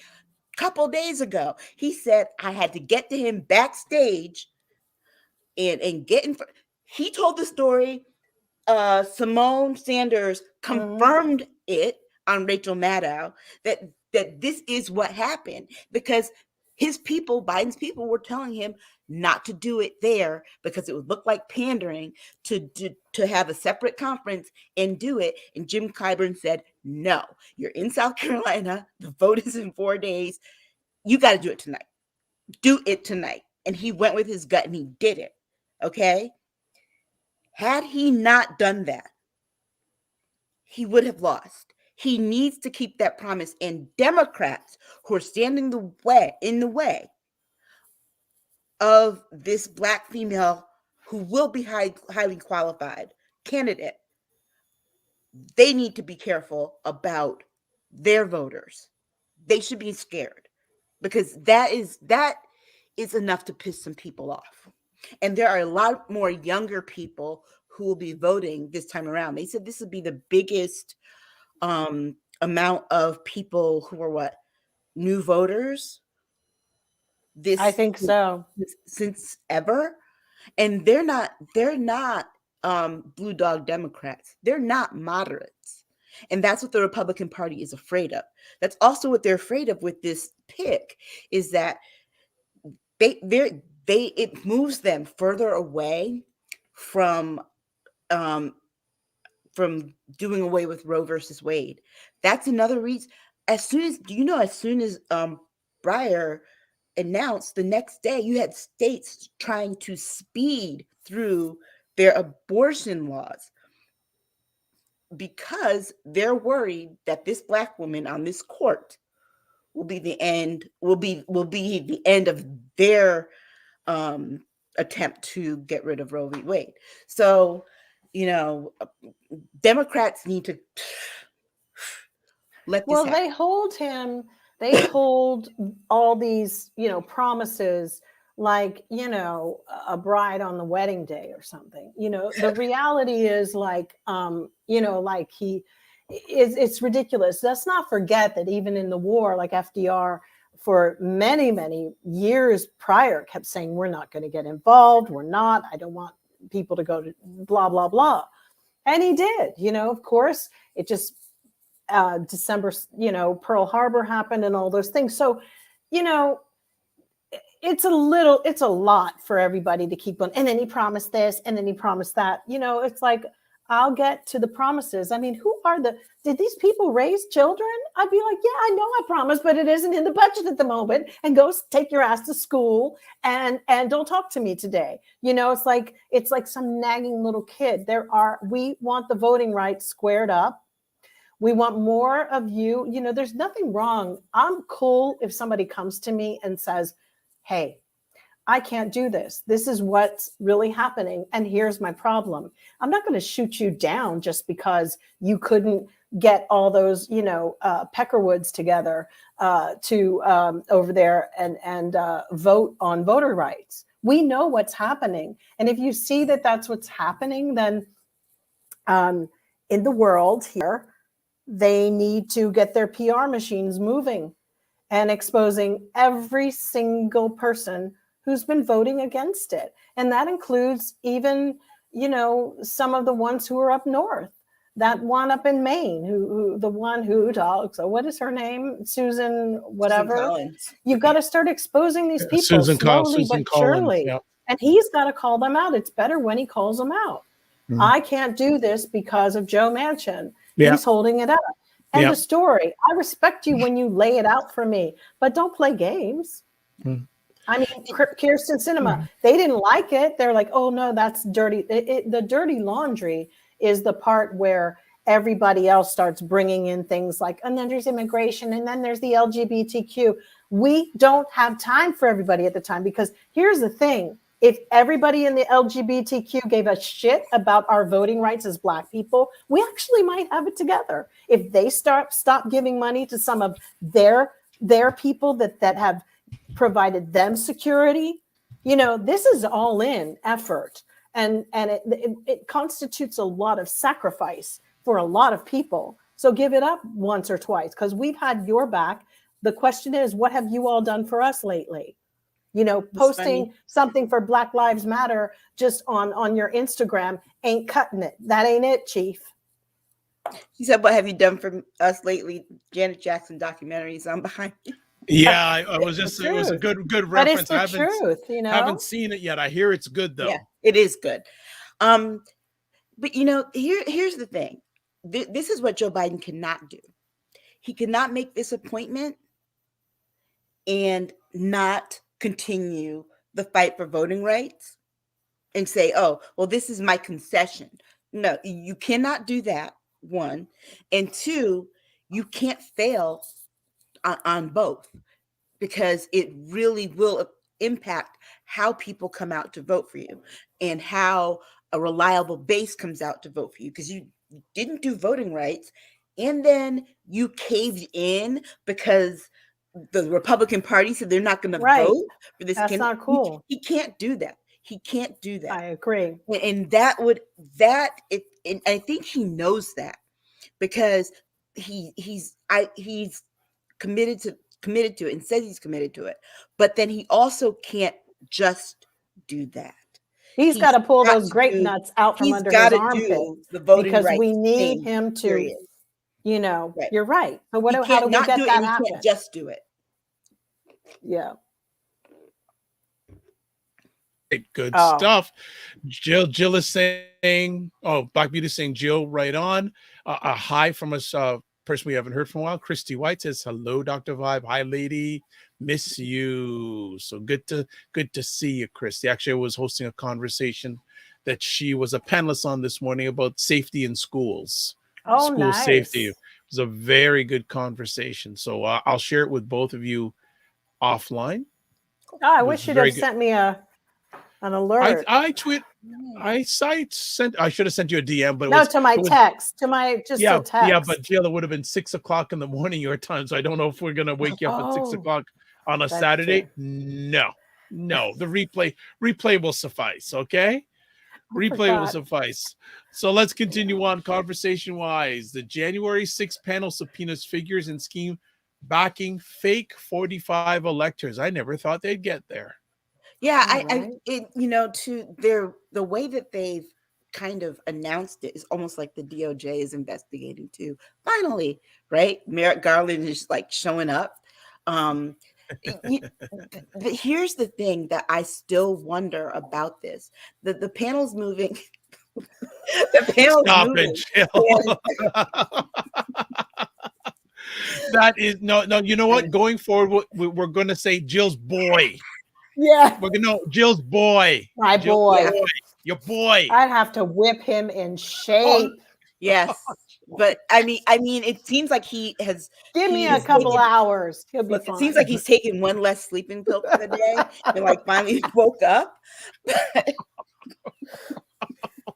a couple days ago. He said, I had to get to him backstage and get in front. He told the story. Simone Sanders confirmed it on Rachel Maddow that this is what happened, because his people, Biden's people, were telling him not to do it there because it would look like pandering to have a separate conference and do it. And Jim Clyburn said, no, you're in South Carolina. The vote is in 4 days. You got to do it tonight. Do it tonight. And he went with his gut and he did it. Okay. Had he not done that, he would have lost. He needs to keep that promise. And Democrats who are standing in the way of this Black female who will be highly qualified candidate, they need to be careful about their voters. They should be scared, because that is enough to piss some people off. And there are a lot more younger people who will be voting this time around. They said this would be the biggest amount of people who are new voters.
I think so.
Since ever. And they're not blue dog Democrats. They're not moderates. And that's what the Republican Party is afraid of. That's also what they're afraid of with this pick, is that it moves them further away from doing away with Roe versus Wade. That's another reason. As soon as Breyer announced, the next day you had states trying to speed through their abortion laws because they're worried that this Black woman on this court will be the end of their attempt to get rid of Roe v. Wade. So, Democrats need to let this happen.
They hold all these, promises like, a bride on the wedding day or something. The reality is it's ridiculous. Let's not forget that even in the war, like FDR for many, many years prior kept saying, we're not going to get involved. I don't want people to go to blah, blah, blah. And he did, of course, it just, December, Pearl Harbor happened and all those things. So, it's a lot for everybody to keep on. And then he promised this, and then he promised that. It's like, I'll get to the promises. I mean, did these people raise children? I'd be like, yeah, I know I promised, but it isn't in the budget at the moment. And go take your ass to school and don't talk to me today. It's like some nagging little kid. We want the voting rights squared up. We want more of you. You know, there's nothing wrong. I'm cool if somebody comes to me and says, hey, I can't do this. This is what's really happening. And here's my problem. I'm not going to shoot you down just because you couldn't get all those, peckerwoods together to over there and vote on voter rights. We know what's happening. And if you see that that's what's happening, then in the world here, they need to get their PR machines moving and exposing every single person who's been voting against it. And that includes even, some of the ones who are up north, that one up in Maine, who the one who talks, so what is her name? Susan, whatever. You've got to start exposing these people slowly but surely. Yep. And he's got to call them out. It's better when he calls them out. Mm-hmm. I can't do this because of Joe Manchin. Yep. He's holding it up. And the story. I respect you when you lay it out for me, but don't play games. Mm-hmm. I mean, Kirsten Sinema, they didn't like it. They're like, oh, no, that's dirty. The dirty laundry is the part where everybody else starts bringing in things like, and then there's immigration, and then there's the LGBTQ. We don't have time for everybody at the time, because here's the thing. If everybody in the LGBTQ gave a shit about our voting rights as Black people, we actually might have it together. If they stop giving money to some of their people that have provided them security, this is all in effort, and it constitutes a lot of sacrifice for a lot of people. So give it up once or twice, because we've had your back. The question is, what have you all done for us lately? Posting something for Black Lives Matter just on your Instagram ain't cutting it. That ain't it, Chief.
He said, what have you done for us lately? Janet Jackson documentaries on behind you.
Yeah, I was just, it was a good reference.
But it's the truth,
haven't seen it yet. I hear it's good though.
Yeah, it is good. But here's the thing. This is what Joe Biden cannot do. He cannot make this appointment and not continue the fight for voting rights and say, oh, well, this is my concession. No, you cannot do that, one. And two, you can't fail on both, because it really will impact how people come out to vote for you and how a reliable base comes out to vote for you, because you didn't do voting rights and then you caved in because the Republican Party said they're not going to vote for this.
That's not cool.
He can't do that. He can't do that.
I agree.
And I think he knows that, because he's committed to it and says he's committed to it, but then he also can't just do that.
He's got to pull those grape nuts out from under his armpit, because we need him to,
period.
You're right. So how do we get that happen? He can't
just do it.
Yeah.
Good stuff. Jill is saying, Black Beauty is saying, Jill, right on. A hi from us, person we haven't heard from a while. Christy White says, hello, Dr. Vibe. Hi, lady. Miss you. So good to see you, Christy. Actually, I was hosting a conversation that she was a panelist on this morning about safety in schools. School
nice.
Safety. It was a very good conversation. So I'll share it with both of you offline.
I wish you'd have sent me an alert.
I should have sent you a DM, but
to my text. A text.
Yeah, but Jill, it would have been 6 o'clock in the morning your time. So I don't know if we're gonna wake you up at 6 o'clock on a Saturday. True. No. The replay will suffice. Okay. Replay will suffice. So let's continue on conversation-wise. The January 6th panel subpoenas figures and scheme backing fake 45 electors. I never thought they'd get there.
Yeah, the way that they've kind of announced it is almost like the DOJ is investigating too. Finally, right? Merrick Garland is like showing up. Here's the thing that I still wonder about this: the panel's moving. The panel's
Stop
moving.
It, Jill. That is no. You know what? Going forward, we're going to say Jill's boy.
Yeah,
we're gonna Jill's boy.
My boy.
Your boy.
I'd have to whip him in shape.
Yes, but I mean, it seems like he has.
Give me
he
a
has
couple
taken-
hours. He'll be
Look, it
fine.
seems like he's taken one less sleeping pill for the day, and like finally woke up.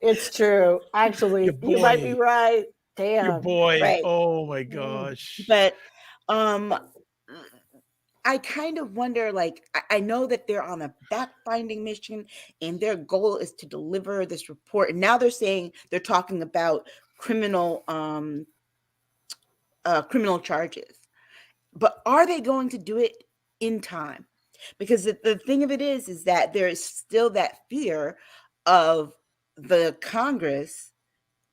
It's true. Actually,
Your
you might be
boy.
right.
Your
Damn.
boy.
Right.
Oh my gosh.
But I kind of wonder, like, I know that they're on a fact-finding mission and their goal is to deliver this report. And now they're talking about criminal charges. But are they going to do it in time? Because the thing of it is that there is still that fear of the Congress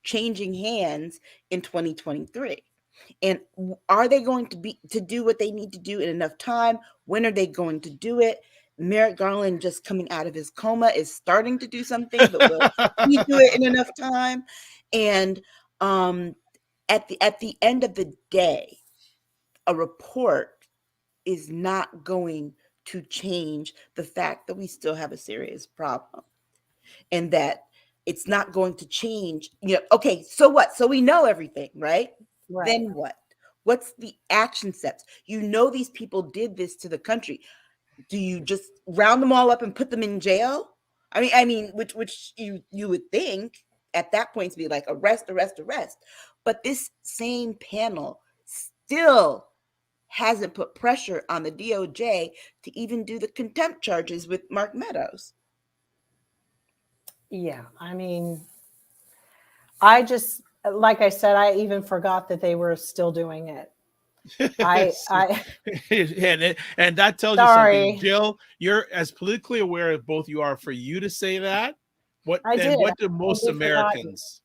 changing hands in 2023. And are they going to do what they need to do in enough time? When are they going to do it? Merrick Garland, just coming out of his coma, is starting to do something, but will he do it in enough time? And at the end of the day, a report is not going to change the fact that we still have a serious problem, and that it's not going to change. Okay, so what? So we know everything, right?
Right.
Then what? What's the action steps? These people did this to the country. Do you just round them all up and put them in jail? I mean, which you would think at that point to be like arrest. But this same panel still hasn't put pressure on the DOJ to even do the contempt charges with Mark Meadows.
Yeah, I mean, I just, like I said, I even forgot that they were still doing it.
And that tells you something, Jill. You're as politically aware as both you are. For you to say that, what do most Americans?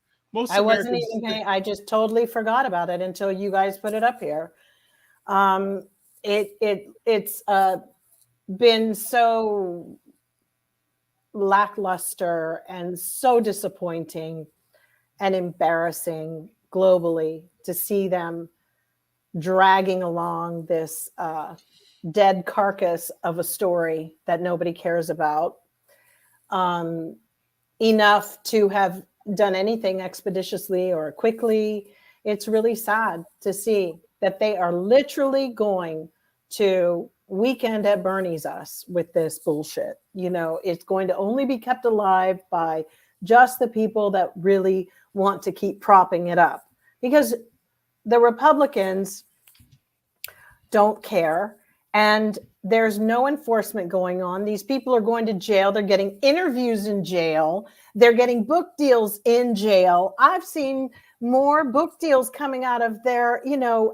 I wasn't even paying. I just totally forgot about it until you guys put it up here. It's been so lackluster and so disappointing and embarrassing globally to see them dragging along this dead carcass of a story that nobody cares about enough to have done anything expeditiously or quickly. It's really sad to see that they are literally going to Weekend at Bernie's us with this bullshit. It's going to only be kept alive by just the people that really want to keep propping it up, because the Republicans don't care, and there's no enforcement going on. These people are going to jail. They're getting interviews in jail. They're getting book deals in jail. I've seen more book deals coming out of their,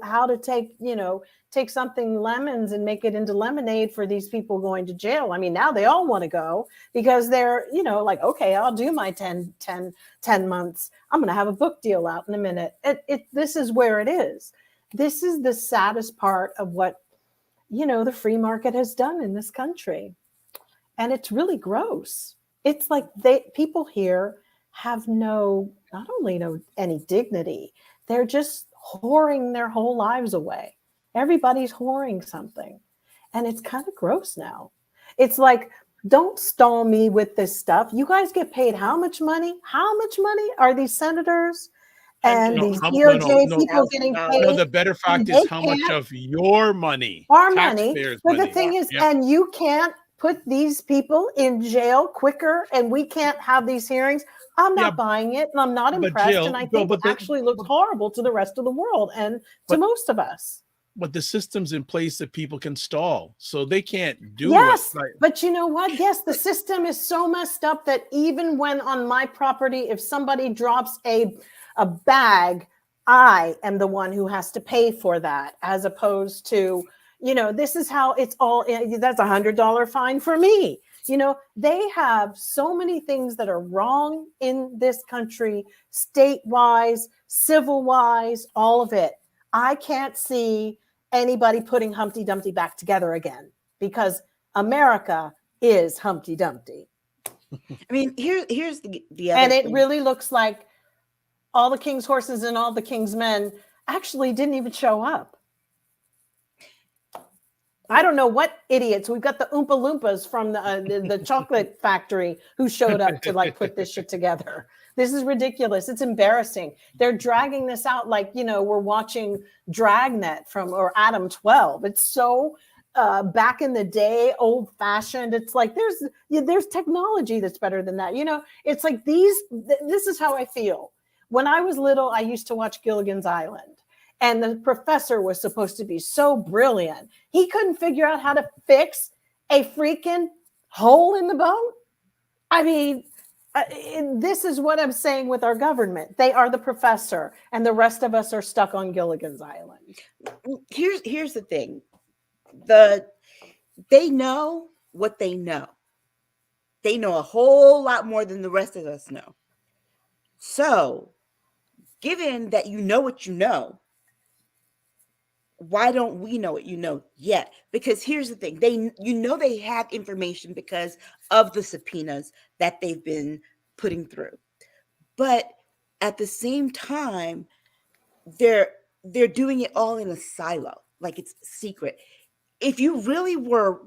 how to take something lemons and make it into lemonade for these people going to jail. I mean, now they all want to go because they're, like, okay, I'll do my 10 months. I'm going to have a book deal out in a minute. This is where it is. This is the saddest part of what, the free market has done in this country. And it's really gross. It's like people here have not only any dignity, they're just whoring their whole lives away. Everybody's whoring something. And it's kind of gross now. It's like, don't stall me with this stuff. You guys get paid how much money? How much money are these senators and these DOJ people getting paid?
No, the better fact is how much of your money,
our money. But the thing is, and you can't put these people in jail quicker, and we can't have these hearings. I'm not buying it, and I'm not impressed. Jill, and I think it actually looks horrible to the rest of the world and to most of us.
But the system's in place that people can stall, so they can't do
but you know what? Yes, the system is so messed up that even when on my property, if somebody drops a bag, I am the one who has to pay for that, as opposed to, this is how it's all. That's $100 fine for me. They have so many things that are wrong in this country, state-wise, civil-wise, all of it. I can't see anybody putting Humpty Dumpty back together again, because America is Humpty Dumpty.
I mean, here's the other
and it
thing.
Really looks like all the king's horses and all the king's men actually didn't even show up. I don't know what idiots. We've got the Oompa Loompas from the chocolate factory who showed up to put this shit together. This is ridiculous. It's embarrassing. They're dragging this out like, we're watching Dragnet or Adam 12. It's so back in the day, old fashioned. It's like there's technology that's better than that. It's like this is how I feel. When I was little, I used to watch Gilligan's Island, and the professor was supposed to be so brilliant. He couldn't figure out how to fix a freaking hole in the boat. I mean, this is what I'm saying with our government. They are the professor, and the rest of us are stuck on Gilligan's Island.
Here's the thing. They know what they know. They know a whole lot more than the rest of us know. So, given that you know what you know, why don't we know what you know yet? Because here's the thing. They have information because of the subpoenas that they've been putting through. But at the same time, they're doing it all in a silo, like it's secret. If you really were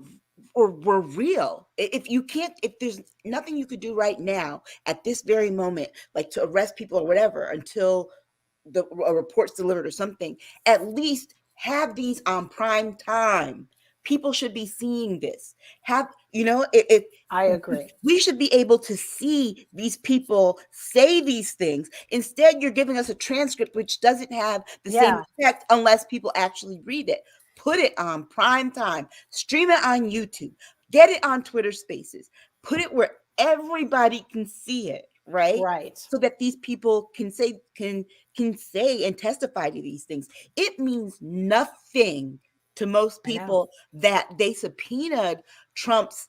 real, if there's nothing you could do right now at this very moment, like to arrest people or whatever, until a report's delivered or something, at least have these on prime time. People should be seeing this.
I agree.
We should be able to see these people say these things. Instead, you're giving us a transcript which doesn't have the same effect unless people actually read it. Put it on prime time. Stream it on YouTube. Get it on Twitter Spaces. Put it where everybody can see it, right?
Right.
So that these people can say and testify to these things. It means nothing to most people that they subpoenaed Trump's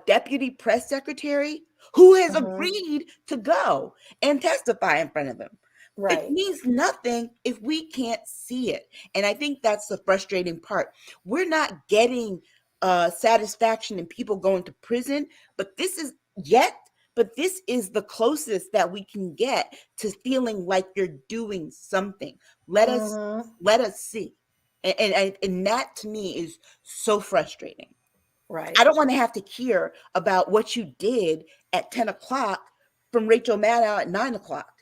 deputy press secretary, who has agreed to go and testify in front of them. Right. It means nothing if we can't see it. And I think that's the frustrating part. We're not getting satisfaction in people going to prison, but this is the closest that we can get to feeling like you're doing something. Let us see. And that to me is so frustrating.
Right.
I don't want to have to hear about what you did at 10 o'clock from Rachel Maddow at 9 o'clock,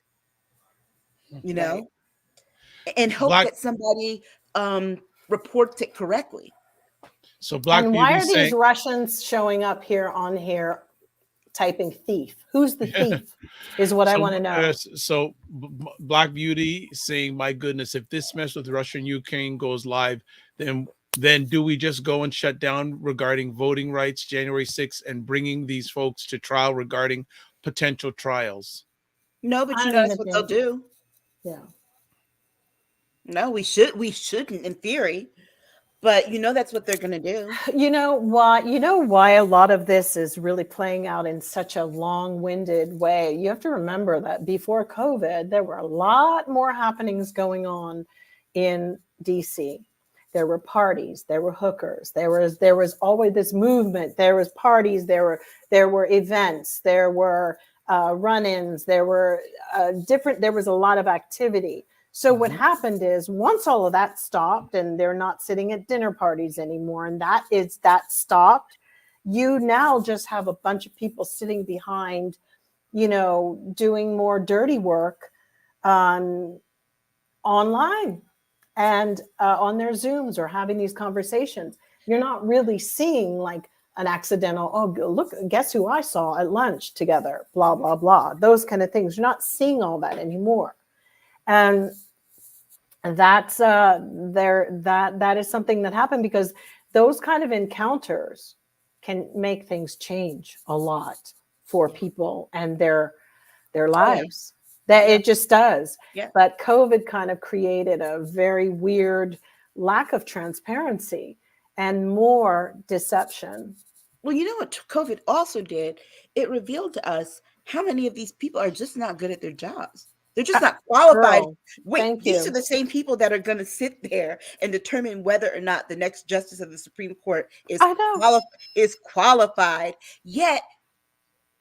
right. And hope that somebody reports it correctly.
So Black
and
Beauty
why are these Russians showing up on here typing thief? Who's the thief is what I want to know.
So Black Beauty saying, my goodness, if this mess with Russia and Ukraine goes live, then do we just go and shut down regarding voting rights January 6th and bringing these folks to trial regarding potential trials?
No, but that's what they'll do.
Yeah.
No, we shouldn't in theory. But that's what they're going to do.
You know why a lot of this is really playing out in such a long-winded way. You have to remember that before COVID, there were a lot more happenings going on in DC. There were parties, there were hookers, there was always this movement, there was parties, there were events, there were run-ins, there was a lot of activity. So what happened is once all of that stopped and they're not sitting at dinner parties anymore, and that stopped, you now just have a bunch of people sitting behind, doing more dirty work online and on their Zooms or having these conversations. You're not really seeing like an accidental, oh, look, guess who I saw at lunch together, blah, blah, blah. Those kind of things. You're not seeing all that anymore. And that's that is something that happened because those kind of encounters can make things change a lot for people and their lives. It just does. Yeah. But COVID kind of created a very weird lack of transparency and more deception.
Well, you know what COVID also did? It revealed to us how many of these people are just not good at their jobs. They're just not qualified. Wait, these are the same people that are going to sit there and determine whether or not the next justice of the Supreme Court is qualified. Yet,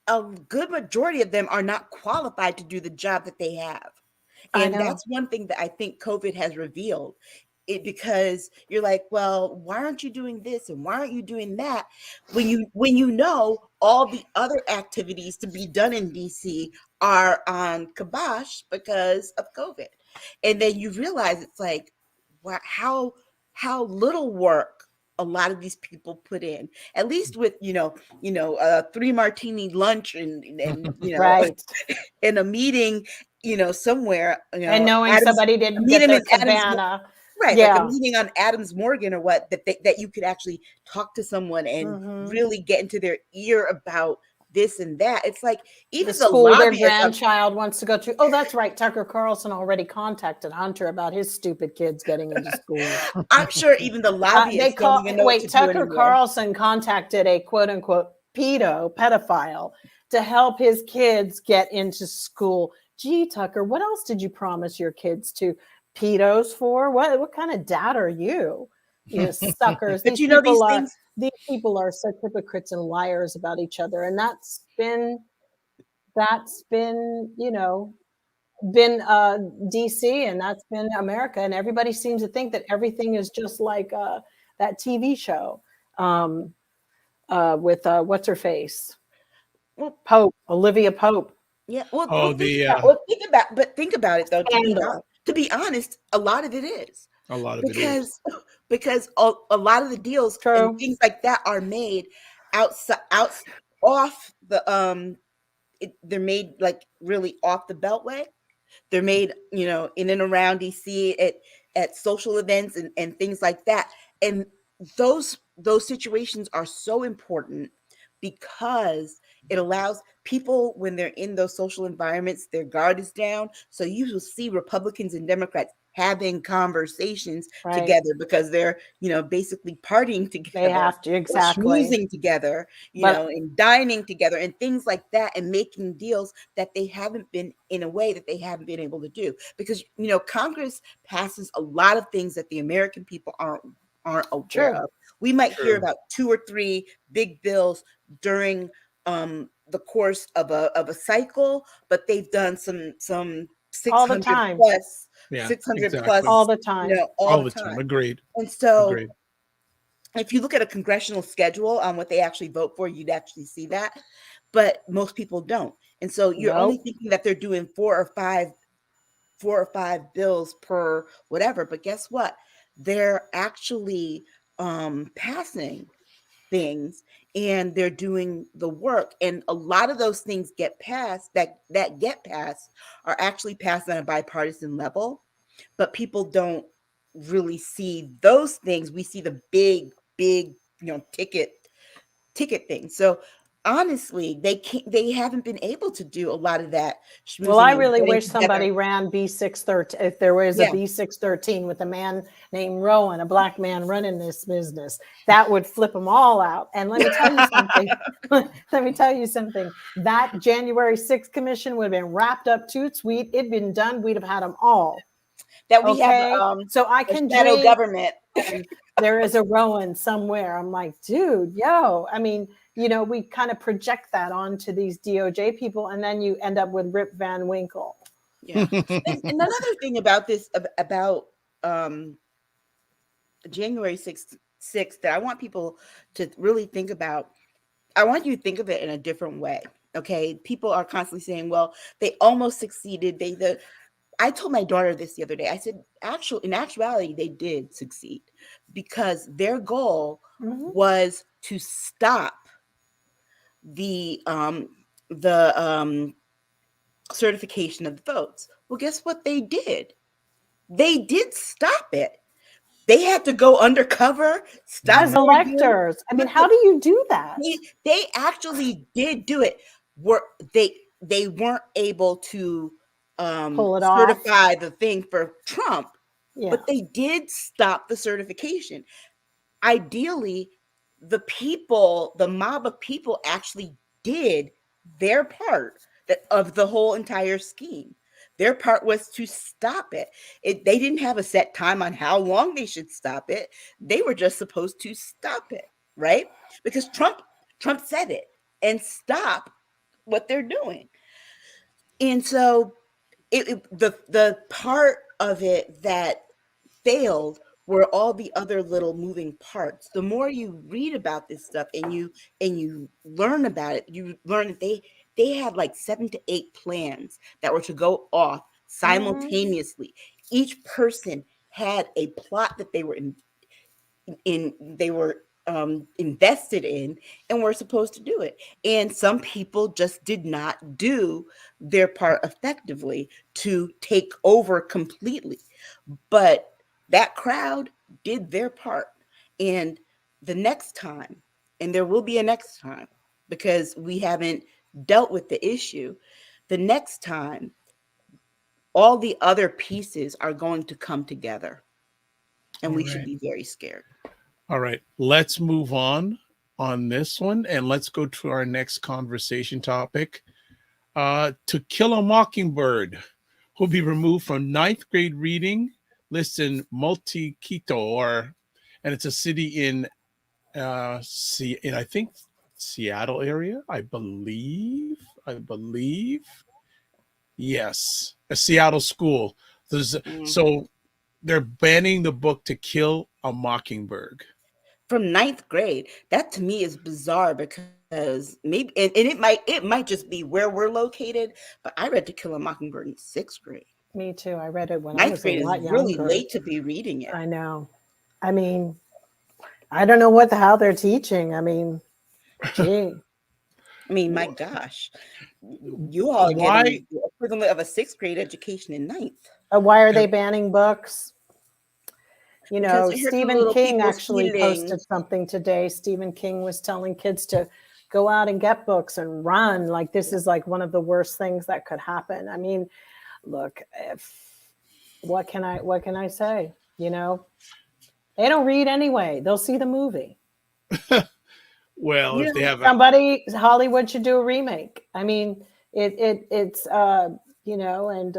a good majority of them are not qualified to do the job that they have. And that's one thing that I think COVID has revealed. because you're like, well, why aren't you doing this and why aren't you doing that, when you know all the other activities to be done in DC are on kibosh because of COVID. And then you realize it's like, wow, how little work a lot of these people put in, at least with a 3 martini lunch and
Right.
in a meeting, somewhere,
And knowing
Adams,
somebody
a
didn't get
meeting
their
in Adams,
cabana.
right, like a
Yeah.
meeting on Adams Morgan or what, that you could actually talk to someone and really get into their ear about this and that. It's like even
The
the
school their
lobbyists
grandchild wants to go to. Oh, that's right. Tucker Carlson already contacted Hunter about his stupid kids getting into school.
I'm sure even the lobbyists don't even know what to do
Tucker
anymore.
Carlson contacted a quote unquote pedophile to help his kids get into school. Gee, Tucker, what else did you promise your kids to pedos for? What kind of dad are you? You suckers.
But
These people are such hypocrites and liars about each other. And that's been DC, and that's been America. And everybody seems to think that everything is just like that TV show with what's her face? Olivia Pope.
Yeah. Well, think about it though. To be honest, a lot of it is.
A lot of it is.
Because a lot of the deals and things like that are made off the they're made like really off the beltway. They're made, in and around DC at social events and things like that. And those situations are so important because it allows people, when they're in those social environments, their guard is down. So you will see Republicans and Democrats having conversations together because they're, basically partying together.
They have to, exactly.
Schmoozing together, and dining together and things like that, and making deals that they haven't been in a way that they haven't been able to do. Because, Congress passes a lot of things that the American people aren't aware of. We might hear about 2 or 3 big bills during the course of a cycle, but they've done some 600 plus.
Yeah,
600
exactly.
plus
all the time.
All the time.
Agreed.
And so if you look at a congressional schedule on what they actually vote for, you'd actually see that. But most people don't. And so you're only thinking that they're doing 4 or 5 bills per whatever. But guess what? They're actually passing things, and they're doing the work. And a lot of those things get passed that get passed are actually passed on a bipartisan level, but people don't really see those things. We see the big ticket things. So honestly, they haven't been able to do a lot of that.
Well, I really wish somebody ran B613. If there was a B613 with a man named Rowan, a black man running this business, that would flip them all out. And let me tell you something. That January 6th commission would have been wrapped up too sweet. It'd been done. We'd have had them all.
That we have
so I can
shadow government.
There is a Rowan somewhere. I'm like, dude, I mean, we kind of project that onto these DOJ people, and then you end up with Rip Van Winkle.
Yeah. And another thing about this, about January 6th, that I want people to really think about. I want you to think of it in a different way. Okay. People are constantly saying, well, they almost succeeded. I told my daughter this the other day. I said, in actuality, they did succeed, because their goal was to stop the certification of the votes. Well, guess what they did? They did stop it. They had to go undercover, stop
as electors. I mean, how do you do that?
They actually did do it. They weren't able to
pull it
certify
off.
the thing for Trump, but they did stop the certification. Ideally, the mob of people actually did their part of the whole entire scheme. Their part was to stop it. They didn't have a set time on how long they should stop it. They were just supposed to stop it, right? Because Trump said it, and stop what they're doing. And so the part of it that failed were all the other little moving parts. The more you read about this stuff and you learn about it, you learn that they had like 7 to 8 plans that were to go off simultaneously. Each person had a plot that they were invested in and were supposed to do it. And some people just did not do their part effectively to take over completely. But that crowd did their part. And the next time, and there will be a next time because we haven't dealt with the issue, the next time, all the other pieces are going to come together. And we should be very scared.
All right, let's move on this one, and let's go to our next conversation topic. To Kill a Mockingbird will be removed from 9th grade reading list in Multiquito, and it's a city in I think Seattle area, I believe. Yes, a Seattle school. So they're banning the book To Kill a Mockingbird.
From 9th grade, that to me is bizarre because maybe, and it might just be where we're located, but I read To Kill a Mockingbird in 6th grade.
Me too. I read it when I was a lot younger. 9th grade is
really late to be reading it.
I know. I mean, I don't know how they're teaching. I mean, gee.
I mean, my gosh, you all getting the equivalent of a 6th grade education in 9th.
Why are they banning books? You know, Stephen King actually posted something today. Stephen King was telling kids to go out and get books and run. Like, this is like one of the worst things that could happen. I mean, look, what can I say? You know, they don't read anyway. They'll see the movie.
Well, if they have
Hollywood should do a remake. I mean, it's you know, and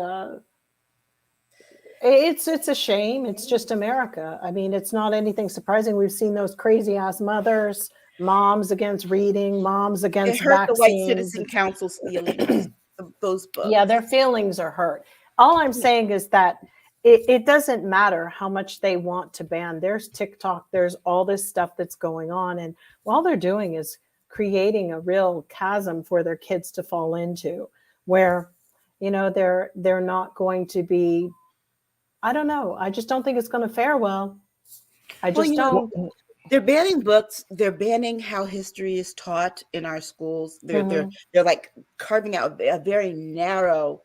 it's a shame. It's just America. I mean, it's not anything surprising. We've seen those crazy ass mothers, moms against reading, moms against vaccines.
The White Citizen Council's feelings of those books.
Yeah, their feelings are hurt. All I'm saying is that it doesn't matter how much they want to ban. There's TikTok, there's all this stuff that's going on. And all they're doing is creating a real chasm for their kids to fall into where, you know, they're not going to be, I don't know. I just don't think it's going to fare well. I just don't.
They're banning books. They're banning how history is taught in our schools. They're like carving out a very narrow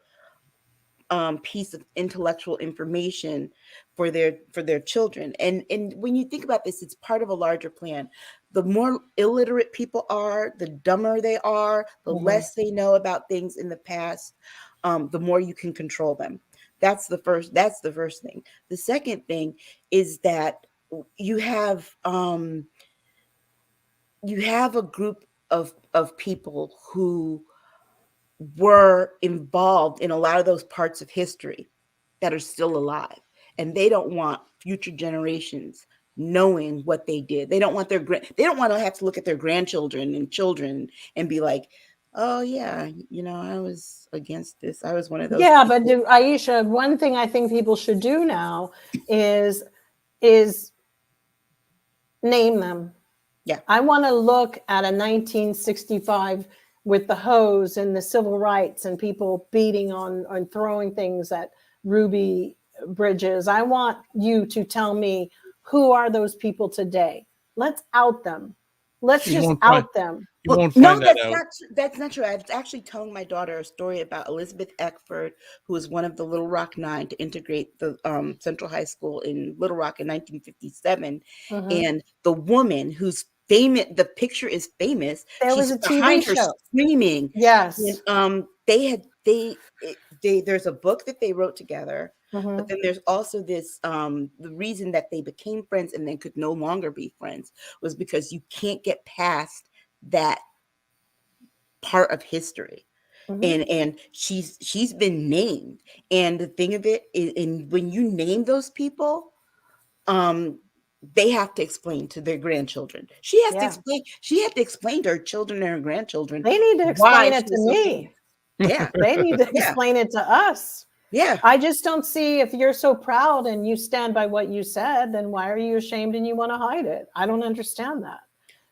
piece of intellectual information for their children. And when you think about this, it's part of a larger plan. The more illiterate people are, the dumber they are, the less they know about things in the past, the more you can control them. That's the first thing. The second thing is that you have a group of people who were involved in a lot of those parts of history that are still alive, and they don't want future generations knowing what they did. They don't want they don't want to have to look at their grandchildren and children and be like, oh yeah, you know, I was against this. I was one of those.
Yeah, but Aisha, one thing I think people should do now is name them.
Yeah.
I want to look at a 1965 with the hose and the civil rights and people beating on and throwing things at Ruby Bridges. I want you to tell me, who are those people today? Let's out them. Let's just out them.
You won't find that out.
That's not true. I was actually telling my daughter a story about Elizabeth Eckford, who was one of the Little Rock Nine to integrate the Central High School in Little Rock in 1957. And the woman who's famous, the picture is famous.
There was a TV show
screaming.
Yes.
And, there's a book that they wrote together. But then there's also this, the reason that they became friends and then could no longer be friends was because you can't get past that part of history. And she's been named. And the thing of it is, and when you name those people, they have to explain to their grandchildren. She had to explain to her children and her grandchildren.
They need to explain it to me.
Yeah.
They need to explain it to us.
Yeah.
I just don't see, if you're so proud and you stand by what you said, then why are you ashamed and you want to hide it? I don't understand that.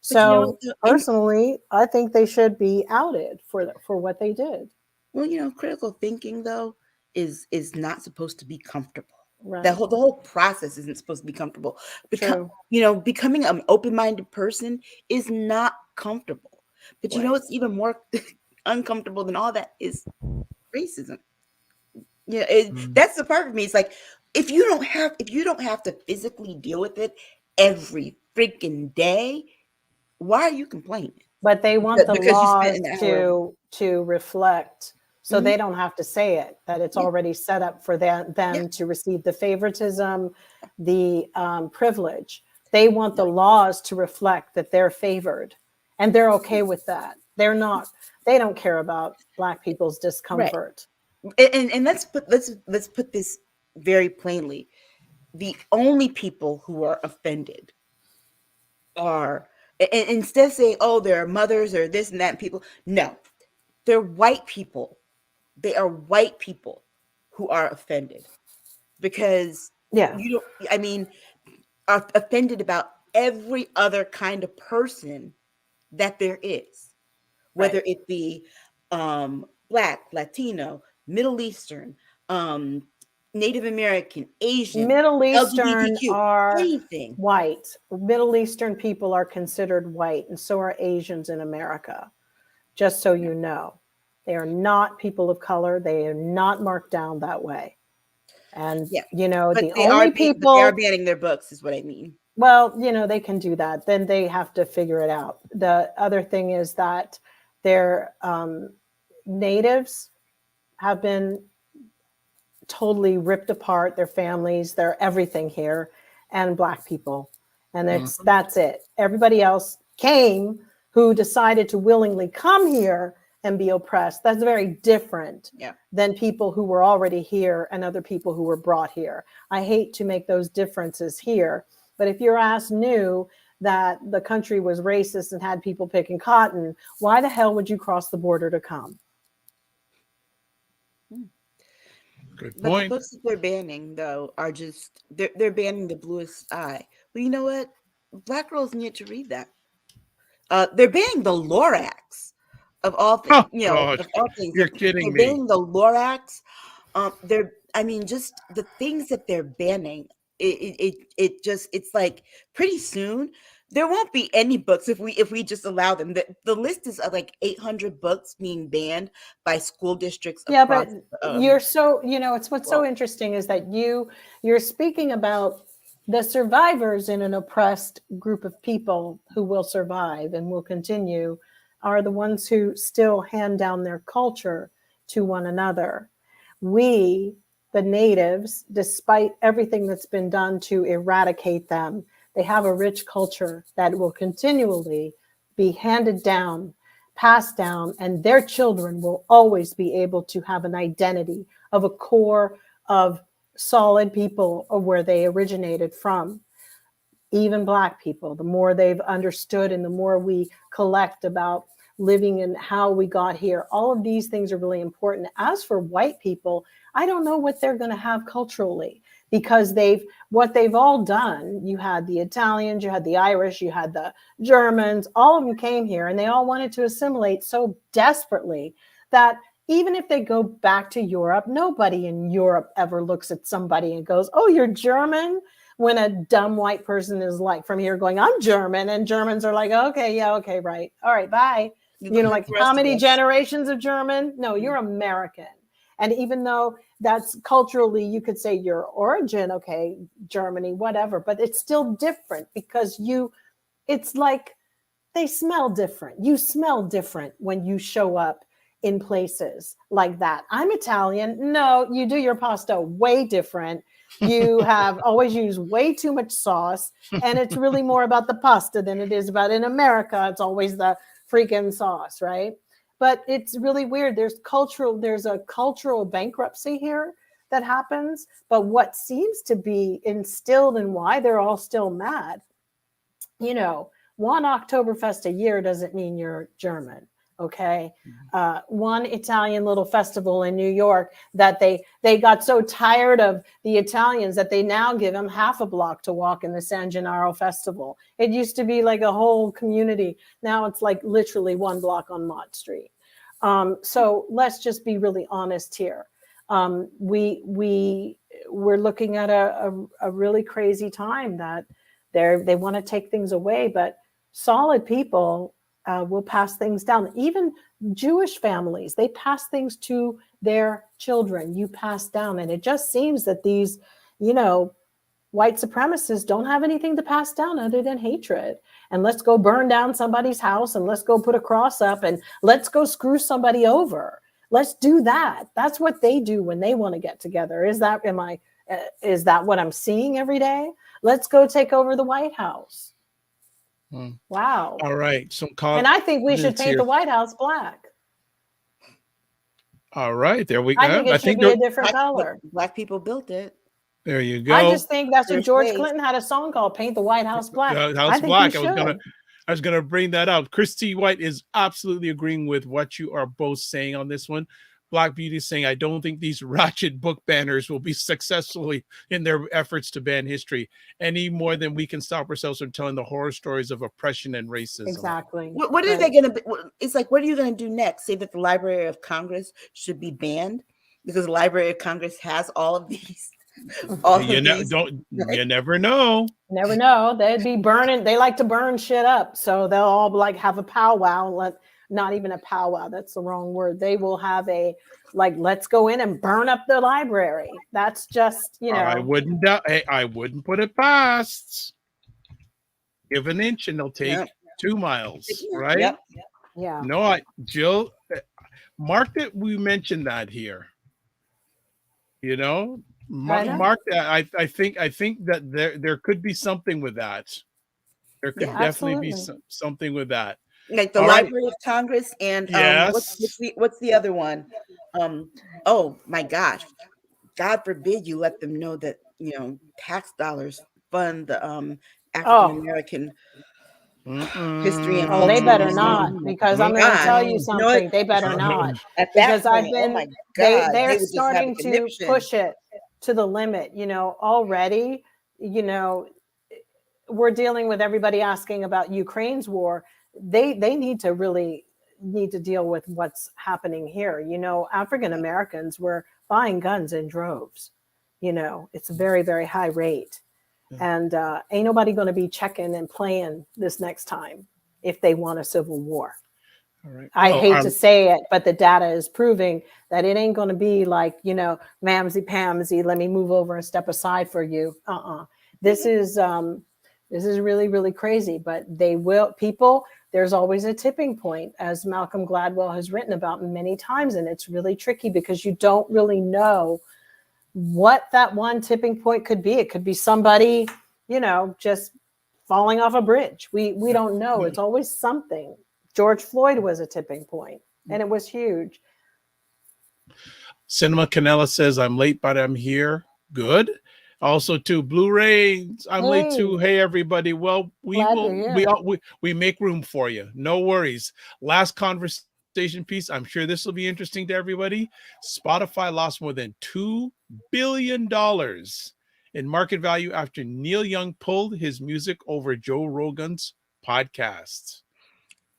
But you know,
So personally, I think they should be outed for what they did.
well, you know, critical thinking though is not supposed to be comfortable.
Right.
The whole process isn't supposed to be comfortable.
True.
You know, becoming an open-minded person is not comfortable. But you know, it's even more uncomfortable than all that is racism. Yeah, that's the part of me. It's like if you don't have to physically deal with it every freaking day, why are you complaining?
But they want the
Because you spent
laws
an hour.
to reflect, so
Mhm.
they don't have to say it, that it's
Yeah.
already set up for them
Yeah.
to receive the favoritism, the privilege. They want the laws to reflect that they're favored, and they're okay with that. They're not. They don't care about Black people's
Right.
discomfort.
And let's put this very plainly. The only people who are offended are, and instead of saying, oh, there are mothers or this and that people, no, they're white people. They are white people who are offended because
Yeah.
you don't, I mean, are offended about every other kind of person that there is, whether
Right.
it be Black, Latino, Middle Eastern, Native American, Asian,
Middle Eastern
LGBTQ,
are
anything.
white. Middle Eastern people are considered white, and so are Asians in America. Just so you know, they are not people of color. They are not marked down that way. And,
Yeah,
you know,
but
the only
but they are
people,
banning their books, is what I mean.
well, you know, they can do that. Then they have to figure it out. The other thing is that their natives have been totally ripped apart, their families, their everything here, and Black people. And that's it. Everybody else came who decided to willingly come here and be oppressed. That's very different than people who were already here and other people who were brought here. I hate to make those differences here, but if your ass knew that the country was racist and had people picking cotton, why the hell would you cross the border to come?
Good
But the
point.
books that they're banning, though, are just they're banning The Bluest Eye. Well, you know what? Black girls need to read that. They're banning the Lorax of all things.
Oh
You know,
gosh,
of all things,
you're kidding
they're
me.
banning the Lorax. I mean, just the things that they're banning. It's like pretty soon there won't be any books if we just allow them. The list is of like 800 books being banned by school districts
Yeah,
across.
but you're so, you know, it's what's so interesting is that you're speaking about the survivors in an oppressed group of people who will survive and will continue are the ones who still hand down their culture to one another. We, the natives, despite everything that's been done to eradicate them, they have a rich culture that will continually be handed down, passed down, and their children will always be able to have an identity of a core of solid people of where they originated from. Even Black people, the more they've understood and the more we collect about living and how we got here, all of these things are really important. As for white people, I don't know what they're going to have culturally, because what they've all done, you had the Italians, you had the Irish, you had the Germans, all of them came here and they all wanted to assimilate so desperately that even if they go back to Europe, nobody in Europe ever looks at somebody and goes, oh, you're German? When a dumb white person is like from here going, I'm German, and Germans are like, okay, yeah, okay, right. All right, bye. You know, like how many generations of German? No, you're American. And even though that's culturally, you could say your origin, okay, Germany, whatever, but it's still different because it's like they smell different. You smell different when you show up in places like that. I'm Italian. No, you do your pasta way different. You have always used way too much sauce, and it's really more about the pasta than it is about in America. It's always the freaking sauce, right? But it's really weird. There's a cultural bankruptcy here that happens. But what seems to be instilled and why they're all still mad, you know, one Oktoberfest a year doesn't mean you're German. Okay. One Italian little festival in New York that they got so tired of the Italians that they now give them half a block to walk in the San Gennaro festival. It used to be like a whole community. Now it's like literally 1 block on Mott Street. So let's just be really honest here. We're looking at a really crazy time that they want to take things away, but solid people will pass things down. Even Jewish families, they pass things to their children. You pass down. And it just seems that these, white supremacists don't have anything to pass down other than hatred. And let's go burn down somebody's house, and let's go put a cross up, and let's go screw somebody over. Let's do that. That's what they do when they want to get together. Is that what I'm seeing every day? Let's go take over the White House. Wow.
All right.
And I think we should paint the White House black.
All right. There we go.
I think it should be a different color.
Black people built it.
There you go.
I just think that's what George Clinton had a song called "Paint the White House Black."
House Black. I was gonna bring that out. Christy White is absolutely agreeing with what you are both saying on this one. Black Beauty is saying, I don't think these ratchet book banners will be successfully in their efforts to ban history any more than we can stop ourselves from telling the horror stories of oppression and racism.
Exactly.
What are they going to be? It's like, what are you going to do next? Say that the Library of Congress should be banned because the Library of Congress has all of these.
You never know.
Never know. They'd be burning. They like to burn shit up. So they'll all like have a powwow. Not even a powwow. That's the wrong word. They will have let's go in and burn up the library. That's just,
I wouldn't put it past. Give an inch and they'll take 2 miles, right?
Yep.
Yeah.
No, Jill, Mark that we mentioned that here. Mark that. I think that there could be something with that. There could definitely be something with that.
Like the Library of Congress and what's the other one? Oh my gosh, God forbid you let them know that tax dollars fund the African American history and
culture. They better not, because I'm going to tell you something. They better not, because they're starting to push it to the limit. Already, we're dealing with everybody asking about Ukraine's war. They need to deal with what's happening here. African Americans were buying guns in droves. It's a very, very high rate. And ain't nobody going to be checking and playing this next time if they want a civil war.
All right.
I hate to say it, but the data is proving that it ain't going to be like, mamsy pamsy, let me move over and step aside for you. This is really, really crazy, but there's always a tipping point, as Malcolm Gladwell has written about many times. And it's really tricky because you don't really know what that one tipping point could be. It could be somebody, just falling off a bridge. We don't know. It's always something. George Floyd was a tipping point, and it was huge.
Cinema Canella says, I'm late, but I'm here. Good. Also, too, Blu-ray, I'm late too. Hey, everybody. Well, we make room for you. No worries. Last conversation piece. I'm sure this will be interesting to everybody. Spotify lost more than $2 billion in market value after Neil Young pulled his music over Joe Rogan's podcast.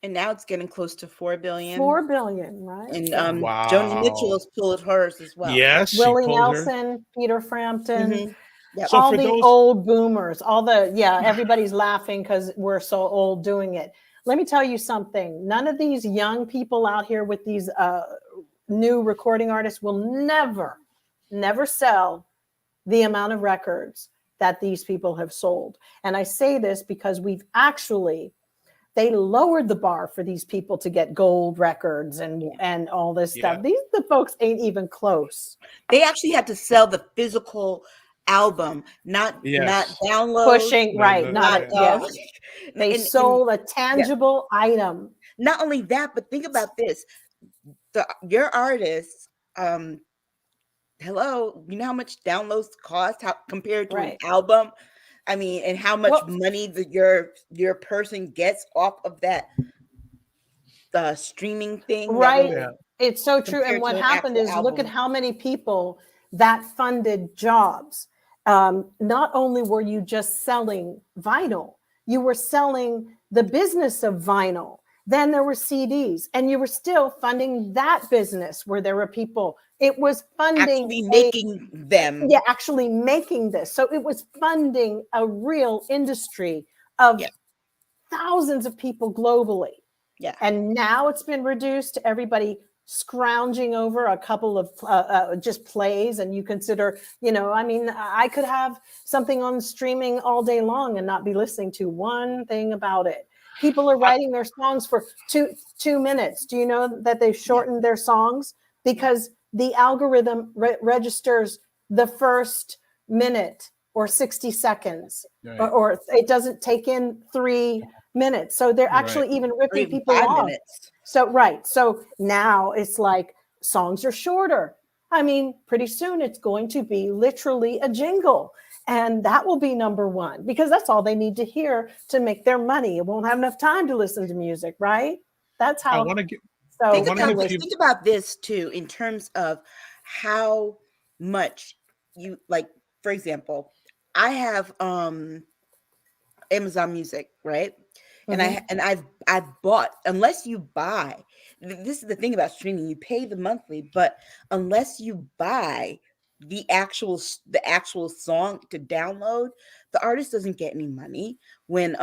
And now it's getting close to 4 billion.
4 billion, right?
And Joni Mitchell has pulled hers as well.
Yes,
Willie Nelson, Peter Frampton.
Mm-hmm. Yep.
So all the old boomers, everybody's laughing because we're so old doing it. Let me tell you something. None of these young people out here with these new recording artists will never sell the amount of records that these people have sold. And I say this because they lowered the bar for these people to get gold records and all this stuff. The folks ain't even close.
They actually had to sell the physical album, not download,
pushing, They sold a tangible item.
Not only that, but think about this: your artists. Hello, you know how much downloads cost compared to an album? I mean, and how much money your person gets off of that streaming thing.
Right.
Yeah.
It's so true. And
compared
what
to an
happened
actual
is look at
album.
how many people that funded jobs. Not only were you just selling vinyl, you were selling the business of vinyl. Then there were CDs, and you were still funding that business where there were people. It was funding
Actually making them.
yeah, actually making this. So it was funding a real industry of
Yeah.
thousands of people globally.
Yeah.
And now it's been reduced to everybody scrounging over a couple of just plays. And you consider, I mean, I could have something on streaming all day long and not be listening to one thing about it. People are writing their songs for two minutes. Do you know that they've shortened their songs? Because the algorithm registers the first minute or 60 seconds,
Right.
or it doesn't take in 3 minutes. So they're actually even ripping people
5
off.
minutes.
So, right. So now it's like songs are shorter. I mean, pretty soon it's going to be literally a jingle. And that will be number one, because that's all they need to hear to make their money. It won't have enough time to listen to music, right? That's how.
I want to get.
So
Think
wanna
about this too, in terms of how much you like. For example, I have Amazon Music, right? And I've bought, unless you buy, this is the thing about streaming, you pay the monthly, but unless you buy the actual song to download, the artist doesn't get any money when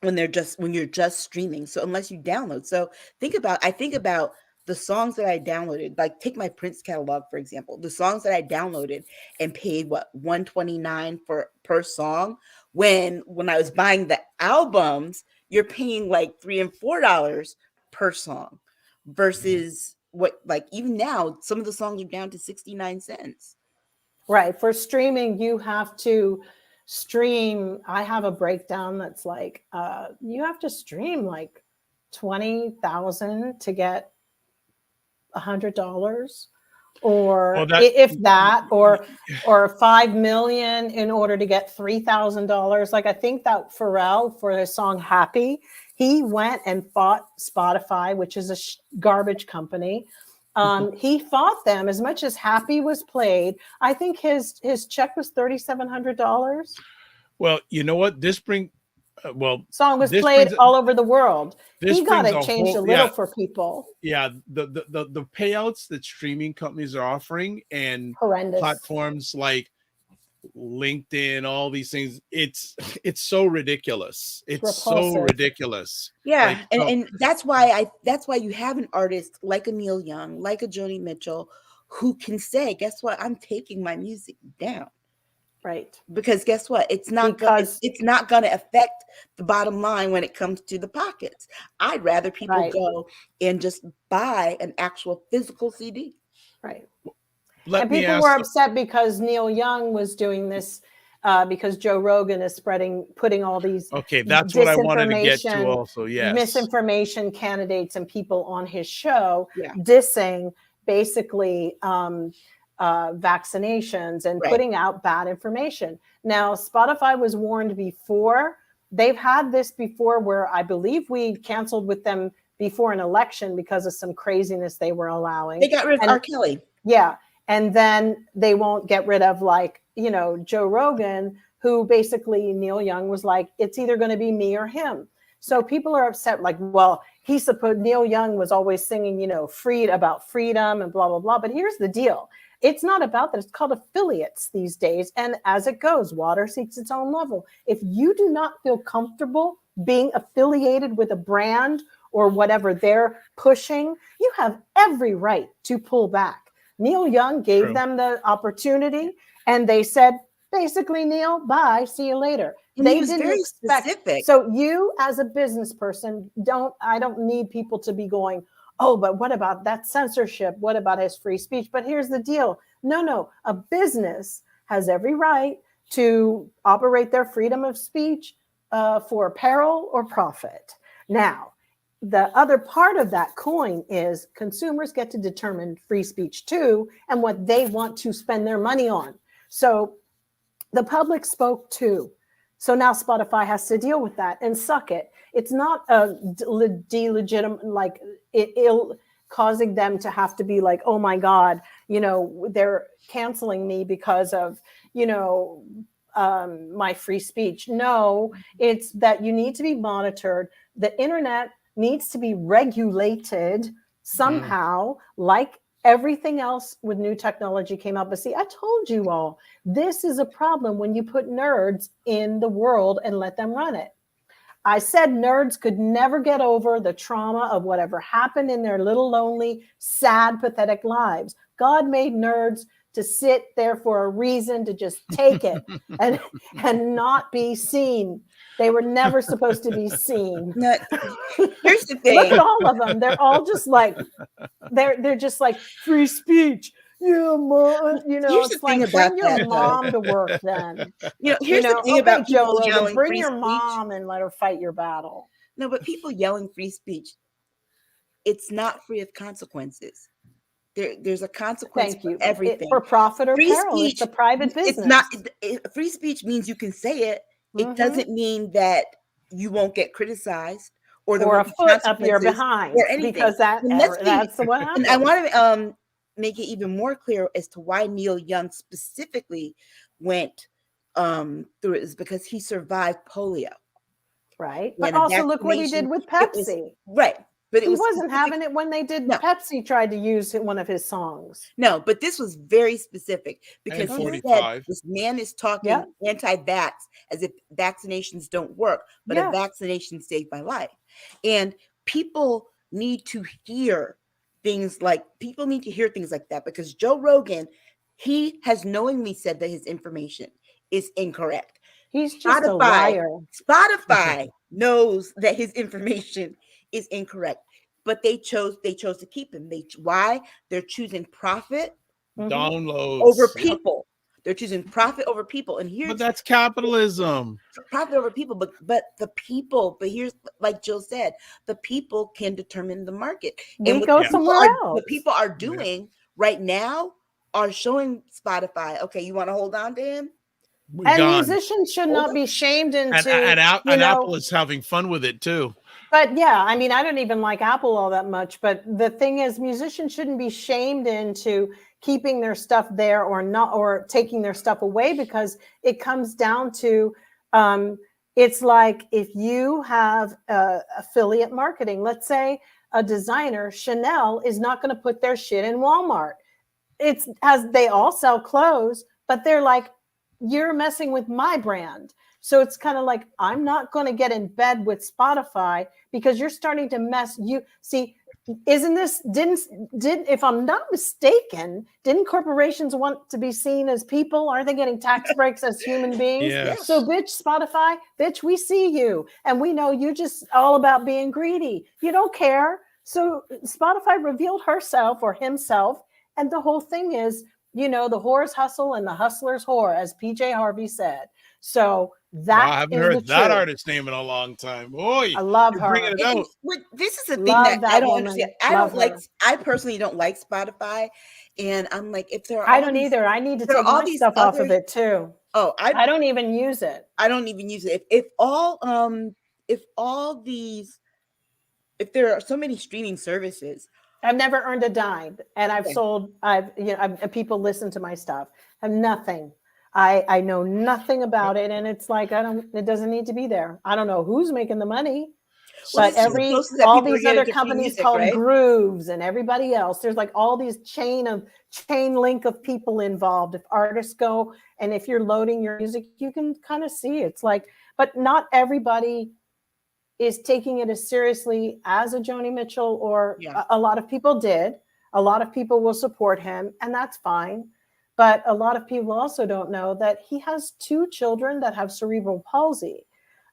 you're just streaming. So unless you download. So I think about the songs that I downloaded, like take my Prince catalog, for example, the songs that I downloaded and paid $129 per song. When I was buying the albums, you're paying like $3 and $4 per song, versus what, like, even now, some of the songs are down to 69 cents.
Right. For streaming, you have to stream. I have a breakdown that's like, you have to stream like 20,000 to get $100, or if that, or 5 million in order to get $3,000. Like, I think that Pharrell, for his song Happy, he went and fought Spotify, which is a garbage company. He fought them as much as Happy was played. I think his check was $3,700.
Well, you know what?
Song was played all over the world. He got it changed a little for people.
Yeah, the payouts that streaming companies are offering, and
horrendous
platforms like LinkedIn, all these things, it's so ridiculous. It's so ridiculous.
Yeah, and that's why you have an artist like a Neil Young, like a Joni Mitchell, who can say, guess what? I'm taking my music down.
Right.
Because guess what? It's not going to affect the bottom line when it comes to the pockets. I'd rather people go and just buy an actual physical CD.
Right. And people were upset because Neil Young was doing this because Joe Rogan is putting all these
that's what I wanted to get to also. Yes.
Misinformation candidates and people on his show, dissing basically vaccinations and putting out bad information. Now, Spotify was warned before. They've had this before, where I believe we canceled with them before an election because of some craziness they were allowing.
They got rid of R. Kelly.
Yeah. And then they won't get rid of, like, Joe Rogan, who basically Neil Young was like, it's either going to be me or him. So people are upset, like, well, Neil Young was always singing, about freedom and blah, blah, blah. But here's the deal. It's not about that. It's called affiliates these days. And as it goes, water seeks its own level. If you do not feel comfortable being affiliated with a brand or whatever they're pushing, you have every right to pull back. Neil Young gave them the opportunity, and they said, basically, Neil, bye, see you later.
And they didn't very specific.
So you, as a business person, I don't need people to be going, oh, but what about that censorship? What about his free speech? But here's the deal. No, a business has every right to operate their freedom of speech for peril or profit. Now, the other part of that coin is consumers get to determine free speech too, and what they want to spend their money on. So the public spoke too. So now Spotify has to deal with that and suck it. It's not a delegitimate, like causing them to have to be like, oh my God, they're canceling me because of, my free speech. No, it's that you need to be monitored. The internet needs to be regulated somehow, like everything else with new technology came out. But see, I told you all, this is a problem when you put nerds in the world and let them run it. I said nerds could never get over the trauma of whatever happened in their little, lonely, sad, pathetic lives. God made nerds to sit there for a reason, to just take it and not be seen. They were never supposed to be seen.
No, here's the thing.
Look at all of them. They're all just like, they're just like free speech. Yeah, mom.
Here's
It's
the thing
like,
about
bring your
that,
mom to work then.
Here's the thing about
Joe
people
Rogan,
yelling
bring
free
your
speech.
mom and let her fight your battle.
No, but people yelling free speech, it's not free of consequences. There's a consequence for everything.
For profit or
free
peril,
speech,
it's a private business.
It's not free speech means you can say it. It doesn't mean that you won't get criticized or
a foot up your behind
or anything.
Because that's what happens.
And I want to make it even more clear as to why Neil Young specifically went through it, is because he survived polio.
Right. But also look what he did with Pepsi.
Right. But
he wasn't having it when they did. No. Pepsi tried to use one of his songs.
No, but this was very specific because he said this man is talking anti-vax as if vaccinations don't work, but a vaccination saved my life. And people need to hear things like that, because Joe Rogan, he has knowingly said that his information is incorrect.
He's just a liar.
Spotify knows that his information is incorrect, but they chose to keep him. Why? They're choosing profit
downloads
over people. They're choosing profit over people. And
but that's capitalism.
Profit over people, but here's, like Jill said, the people can determine the market.
And go somewhere else.
What people are doing right now are showing Spotify, okay, you want to hold on to him?
And musicians should not be shamed into.
And Apple is having fun with it too.
But yeah, I mean, I don't even like Apple all that much. But the thing is, musicians shouldn't be shamed into keeping their stuff there or not, or taking their stuff away, because it comes down to, it's like if you have affiliate marketing. Let's say a designer, Chanel, is not going to put their shit in Walmart. It's as they all sell clothes, but they're like, you're messing with my brand. So it's kind of like, I'm not going to get in bed with Spotify because you're starting to mess. You see, isn't this, if I'm not mistaken, didn't corporations want to be seen as people? Are they getting tax breaks as human beings?
Yes.
So bitch, Spotify, bitch, we see you. And we know you just all about being greedy. You don't care. So Spotify revealed herself or himself. And the whole thing is, the whores hustle and the hustlers whore, as PJ Harvey said. So that
I haven't heard that artist's name in a long time. Boy,
I love her.
It out.
This is the thing that I don't understand. I personally don't like Spotify, and I'm like, if there are,
I don't either. I need to take my stuff off of it too.
Oh,
I don't even use it.
I don't even use it. If there are so many streaming services.
I've never earned a dime, and I've sold. People listen to my stuff. I have nothing. I know nothing about it, and it's like it doesn't need to be there. I don't know who's making the money, but all these other companies called Grooves and everybody else. There's like all these chain link of people involved. If artists go and if you're loading your music, you can kind of see it's like, but not everybody is taking it as seriously as a Joni Mitchell, or a lot of people did. A lot of people will support him, and that's fine. But a lot of people also don't know that he has 2 children that have cerebral palsy.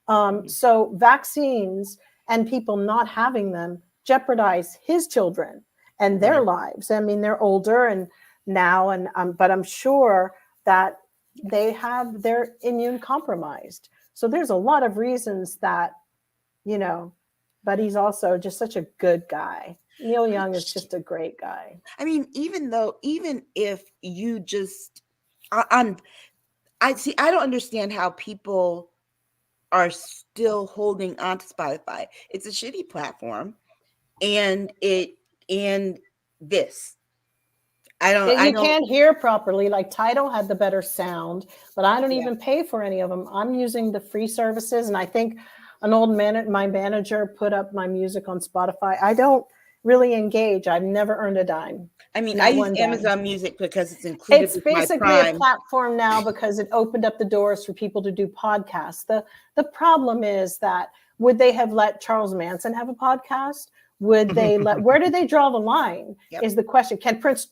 So vaccines and people not having them jeopardize his children and their lives. I mean, they're older and now, but I'm sure that they're immune compromised. So there's a lot of reasons that, but he's also just such a good guy. Neil Young is just a great guy.
I mean, even if you just, I don't understand how people are still holding on to Spotify. It's a shitty platform, and this.
You can't hear properly. Like Tidal had the better sound, but I don't even pay for any of them. I'm using the free services, and I think my manager put up my music on Spotify. I don't really engage. I've never earned a dime.
I mean, I use Amazon Music because it's included. It's
basically a platform now because it opened up the doors for people to do podcasts. The problem is that would they have let Charles Manson have a podcast? Would they where did they draw the line? Yep. Is the question. Can Prince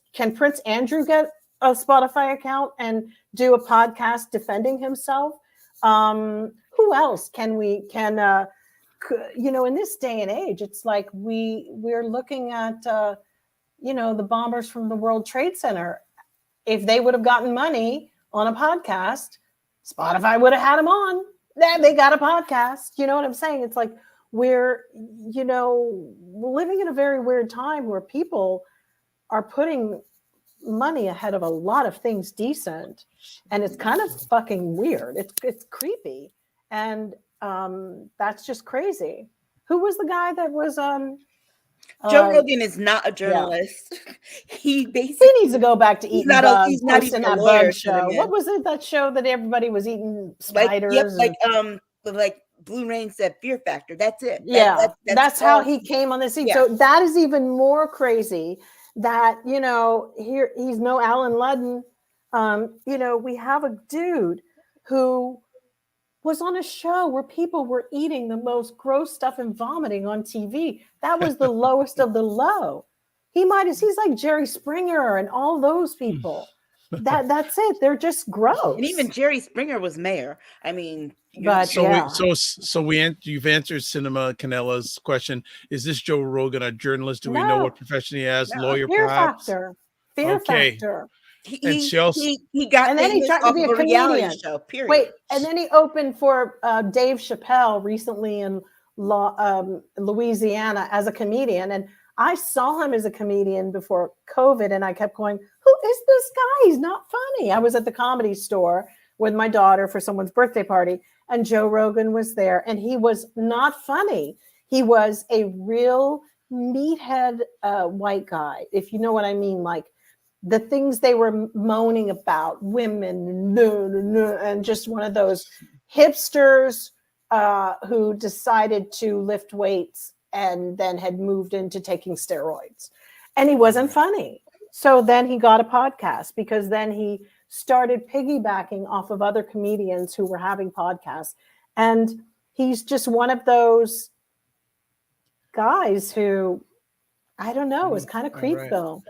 Andrew get a Spotify account and do a podcast defending himself? Who else can in this day and age, it's like we're looking at the bombers from the World Trade Center. If they would have gotten money on a podcast, Spotify would have had them on. They got a podcast. You know what I'm saying? It's like we're living in a very weird time where people are putting money ahead of a lot of things decent, and it's kind of fucking weird. It's creepy, and that's just crazy. Who was the guy that was
Joe Rogan is not a journalist. Yeah. He needs
to go back to eating bugs. He's not even that bug show. What was it? That show that everybody was eating spiders?
Like Blue Rain said, Fear Factor. That's it.
Yeah, that's how he came on this. Yeah. So that is even more crazy. That here he's no Alan Ludden. We have a dude who was on a show where people were eating the most gross stuff and vomiting on TV. That was the lowest of the low. He's like Jerry Springer and all those people. That's it. They're just gross.
And even Jerry Springer was mayor. I mean,
you've answered Cinema Canella's question. Is this Joe Rogan a journalist? Do we know what profession he has? No. Lawyer, perhaps?
Fear Factor.
He got,
and then he tried to be a comedian.
Show, period.
Wait, and then he opened for Dave Chappelle recently in Louisiana as a comedian, and I saw him as a comedian before COVID, and I kept going, "Who is this guy? He's not funny." I was at the Comedy Store with my daughter for someone's birthday party, and Joe Rogan was there, and he was not funny. He was a real meathead white guy, if you know what I mean, like. The things they were moaning about, women, and just one of those hipsters who decided to lift weights and then had moved into taking steroids. And he wasn't funny. So then he got a podcast because then he started piggybacking off of other comedians who were having podcasts. And he's just one of those guys who, I don't know, is kind of creepy though.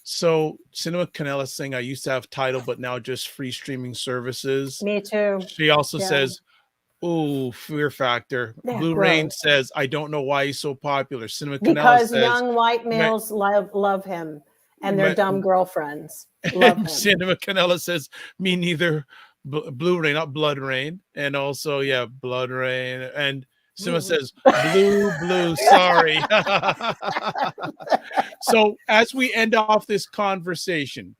So Cinema Canella saying I used to have Tidal, but now just free streaming services.
Me too.
She also says, "Ooh, Fear Factor." Yeah, Blue Rain says, "I don't know why he's so popular." Cinema Canella
because young white males love him, and their dumb girlfriends love him.
Cinema Canella says, "Me neither." Blue Rain, not Blood Rain, and also Blood Rain and. Sima says, blue, sorry. So as we end off this conversation,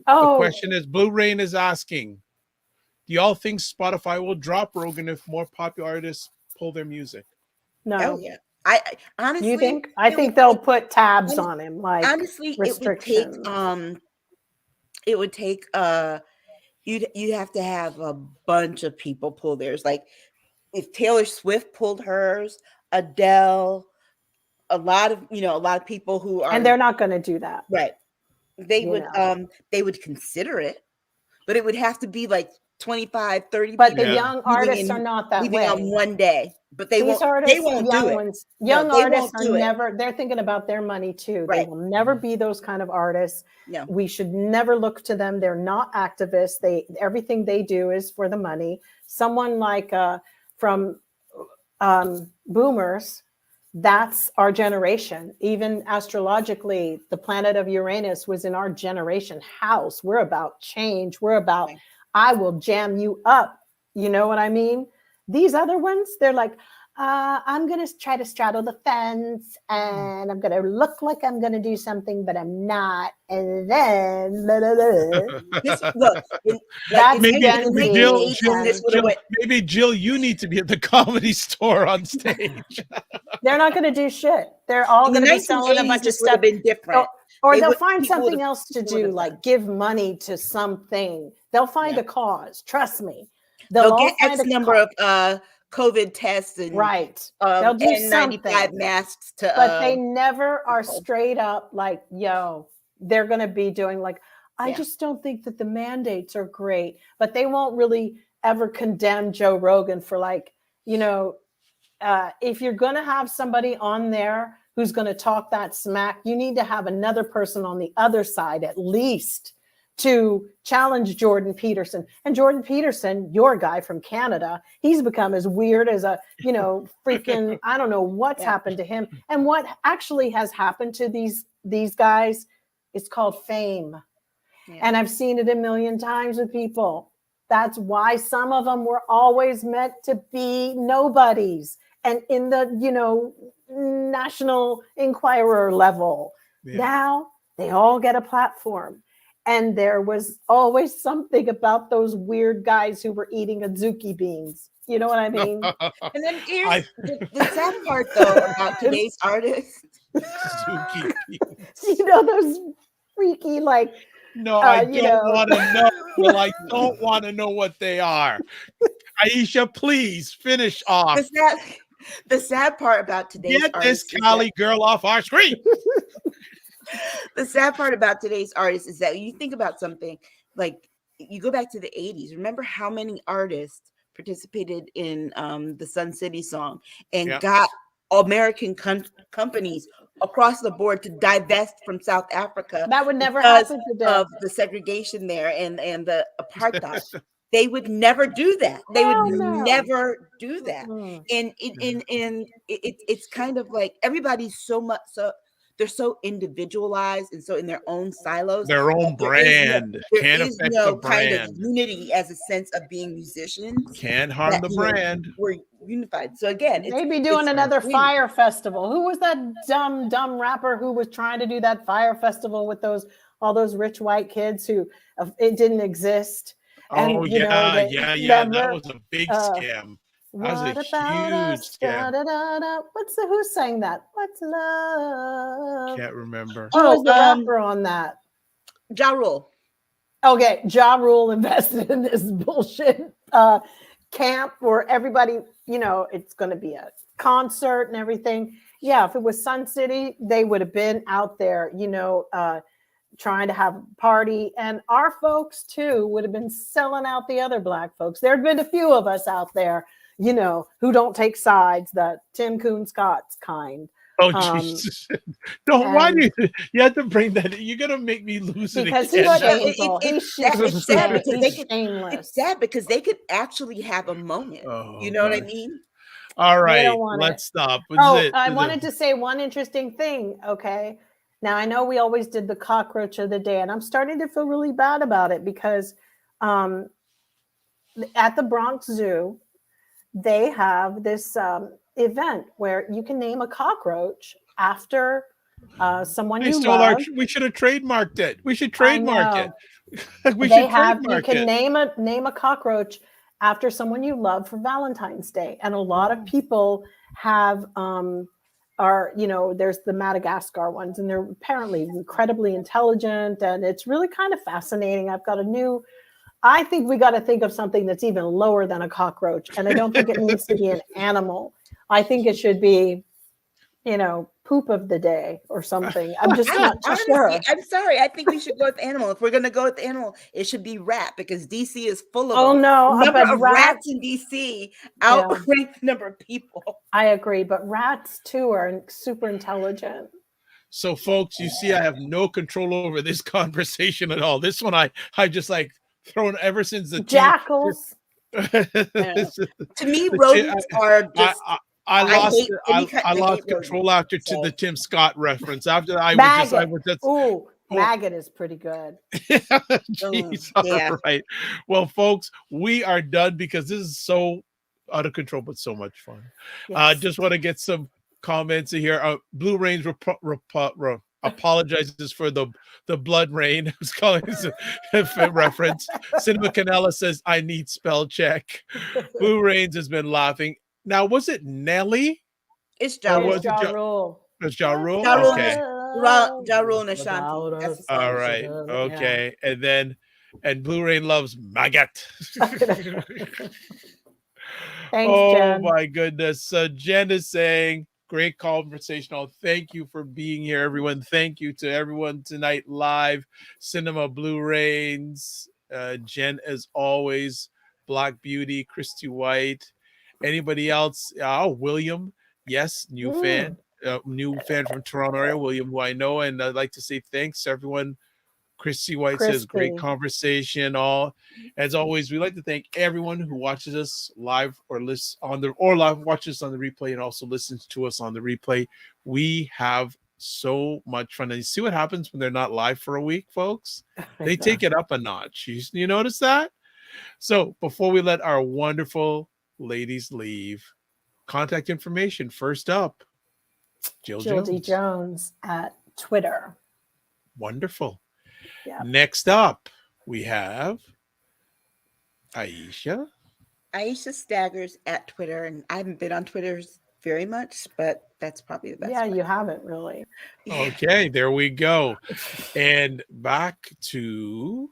the question is, Blue Rain is asking, do y'all think Spotify will drop Rogan if more popular artists pull their music?
No.
Oh, yeah. I honestly,
you think? I think they'll put tabs on him, like
honestly,
restrictions.
It would take you'd have to have a bunch of people pull theirs, like. If Taylor Swift pulled hers, Adele, a lot of people who are,
and they're not going to do that,
right? They would consider it, but it would have to be like 25, 30.
But the young artists are not that way.
On one day, but they won't do it.
Young artists are never. They're thinking about their money too. Right. They will never be those kind of artists.
No.
We should never look to them. They're not activists. Everything they do is for the money. Someone like from boomers, that's our generation. Even astrologically, the planet of Uranus was in our generation house. We're about change. We're about, I will jam you up. You know what I mean? These other ones, they're like, I'm going to try to straddle the fence and I'm going to look like I'm going to do something, but I'm not. And then, blah, blah, blah.
That's
maybe
Gen Z.
maybe Jill, you need to be at the Comedy Store on stage.
They're not going to do shit. They're all going to be selling a bunch of stuff.
Been different.
Or they'll find something else to do, like give money to something. They'll find a cause. Trust me.
They'll get X number of COVID tests and
they'll do
N95 masks to.
But they never are straight up like, yo, they're going to be doing like, I just don't think that the mandates are great, but they won't really ever condemn Joe Rogan for like, you know, if you're going to have somebody on there who's going to talk that smack, you need to have another person on the other side at least to challenge Jordan Peterson. And Jordan Peterson, your guy from Canada, he's become as weird as a, you know, freaking, I don't know what's happened to him. And what actually has happened to these guys is called fame. Yeah. And I've seen it a million times with people. That's why some of them were always meant to be nobodies. And in the, you know, National Enquirer level, now they all get a platform. And there was always something about those weird guys who were eating azuki beans. You know what I mean?
And then here's the sad part, though, about today's artists.
Azuki beans.
You know, those freaky, like...
No, I don't want to know. Well, I don't want to know what they are. Aisha, please finish off.
The sad part about today's
this Cali girl off our screen.
The sad part about today's artists is that you think about something like you go back to the 80s. Remember how many artists participated in the Sun City song and got American companies across the board to divest from South Africa?
That would never happen today.
Of the segregation there and the apartheid. They would never do that. They would never do that. And it's kind of like everybody's they're so individualized and so in their own silos.
Their own brand.
There is no kind of unity as a sense of being musicians.
Can't harm the brand.
We're unified. So again,
maybe doing another fire festival. Who was that dumb rapper who was trying to do that fire festival with all those rich white kids who it didn't exist? And,
that was a big scam. That was a huge scam.
Who sang that? What's love?
Can't remember.
Who was the rapper on that?
Ja Rule.
Okay, Ja Rule invested in this bullshit camp where everybody, you know, it's going to be a concert and everything. Yeah, if it was Sun City, they would have been out there, you know, trying to have a party. And our folks, too, would have been selling out the other Black folks. There have been a few of us out there, you know, who don't take sides, the Tim Coon Scott's kind.
Oh, Jesus. Why do you have to bring that in? You're going to make me lose it
because
again.
It's sad because they could actually have a moment. You know what I mean?
All right, let's stop.
I wanted to say one interesting thing, okay? Now, I know we always did the cockroach of the day, and I'm starting to feel really bad about it because at the Bronx Zoo, they have this event where you can name a cockroach after someone you love.
We should have trademarked it. We should trademark it.
You can name a cockroach after someone you love for Valentine's Day, and a lot of people have there's the Madagascar ones, and they're apparently incredibly intelligent, and it's really kind of fascinating. I think we got to think of something that's even lower than a cockroach, and I don't think it needs to be an animal. I think it should be, you know, poop of the day or something. I'm just not sure.
I'm sorry. I think we should go with animal. If we're going to go with animal, it should be rat because DC is full of
them. No,
the number of rats in DC outrank the number of people.
I agree, but rats too are super intelligent.
So, folks, you see, I have no control over this conversation at all. This one, I just like thrown ever since the
jackals.
To me, rodents are just.
I lost control after to the Tim Scott reference. After I was just
maggot is pretty good.
Jeez, all right. Well, folks, we are done because this is so Out of control, but so much fun.
Yes.
Just want to get some comments in here. Blue Rain's apologizes for the blood rain. I was calling this a reference. Cinema Canella says, I need spell check. Blue Rains has been laughing. Now, was it Nelly?
It's
Or
Ja
was
Rule.
it
Ja Rule.
It's Ja Rule?
Ja Rule,
Okay.
Ja Rule and Ashanti. That's his
All
song.
right. Okay. And Blue Rain loves maggot.
Thanks,
Oh
Jen.
my goodness. Jen is saying, great conversation. Thank you for being here, everyone. Thank you to everyone tonight live. Cinema Blue Rains, Jen as always, Black Beauty, Christy White. Anybody else? Oh, William. Yes, new fan from Toronto area, William, who I know. And I'd like to say thanks to everyone. Christy White says, great conversation. As always, we like to thank everyone who watches us live or watches on the replay and also listens to us on the replay. We have so much fun. And you see what happens when they're not live for a week, folks? They take it up a notch. You notice that? So before we let our wonderful ladies leave, contact information. First up, Jill
D. Jones at Twitter.
Wonderful.
Yeah.
Next up, we have Aisha.
Aisha Staggers at Twitter. And I haven't been on Twitter very much, but that's probably the best.
Yeah, you haven't really.
Okay, there we go. And back to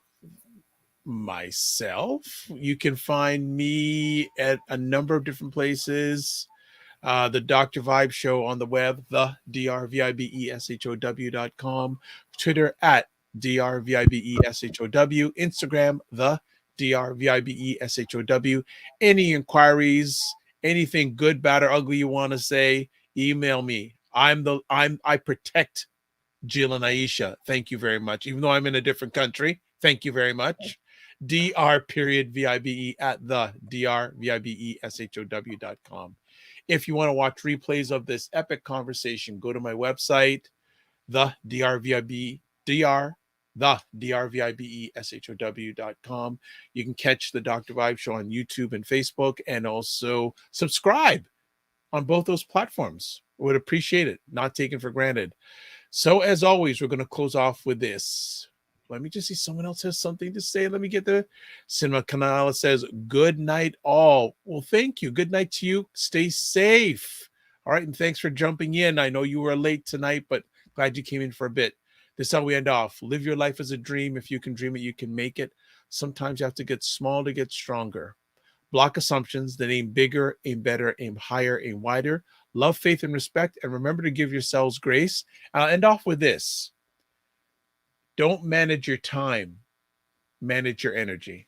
myself. You can find me at a number of different places. The Dr. Vibe Show on the web, the drvibeshow.com, Twitter at drvibeshow, Instagram, the drvibeshow. Any inquiries, anything good, bad, or ugly you want to say, email me. I protect Jill and Aisha. Thank you very much. Even though I'm in a different country, thank you very much. dr.vibe at the drvibeshow.com. If you want to watch replays of this epic conversation, go to my website, drvibeshow.com. You can catch the Dr. Vibe Show on YouTube and Facebook, and also subscribe on both those platforms. I would appreciate it. Not taken for granted. So as always, we're going to close off with this. Let me just see, someone else has something to say. Let me get the Cinema Canala says, good night all. Well, thank you. Good night to you. Stay safe. All right. And thanks for jumping in. I know you were late tonight, but glad you came in for a bit. This is how we end off. Live your life as a dream. If you can dream it, you can make it. Sometimes you have to get small to get stronger. Block assumptions, then aim bigger, aim better, aim higher, aim wider. Love, faith, and respect. And remember to give yourselves grace. I'll end off with this. Don't manage your time. Manage your energy.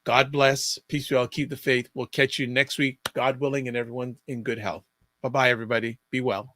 God bless. Peace be all. Keep the faith. We'll catch you next week, God willing, and everyone in good health. Bye-bye, everybody. Be well.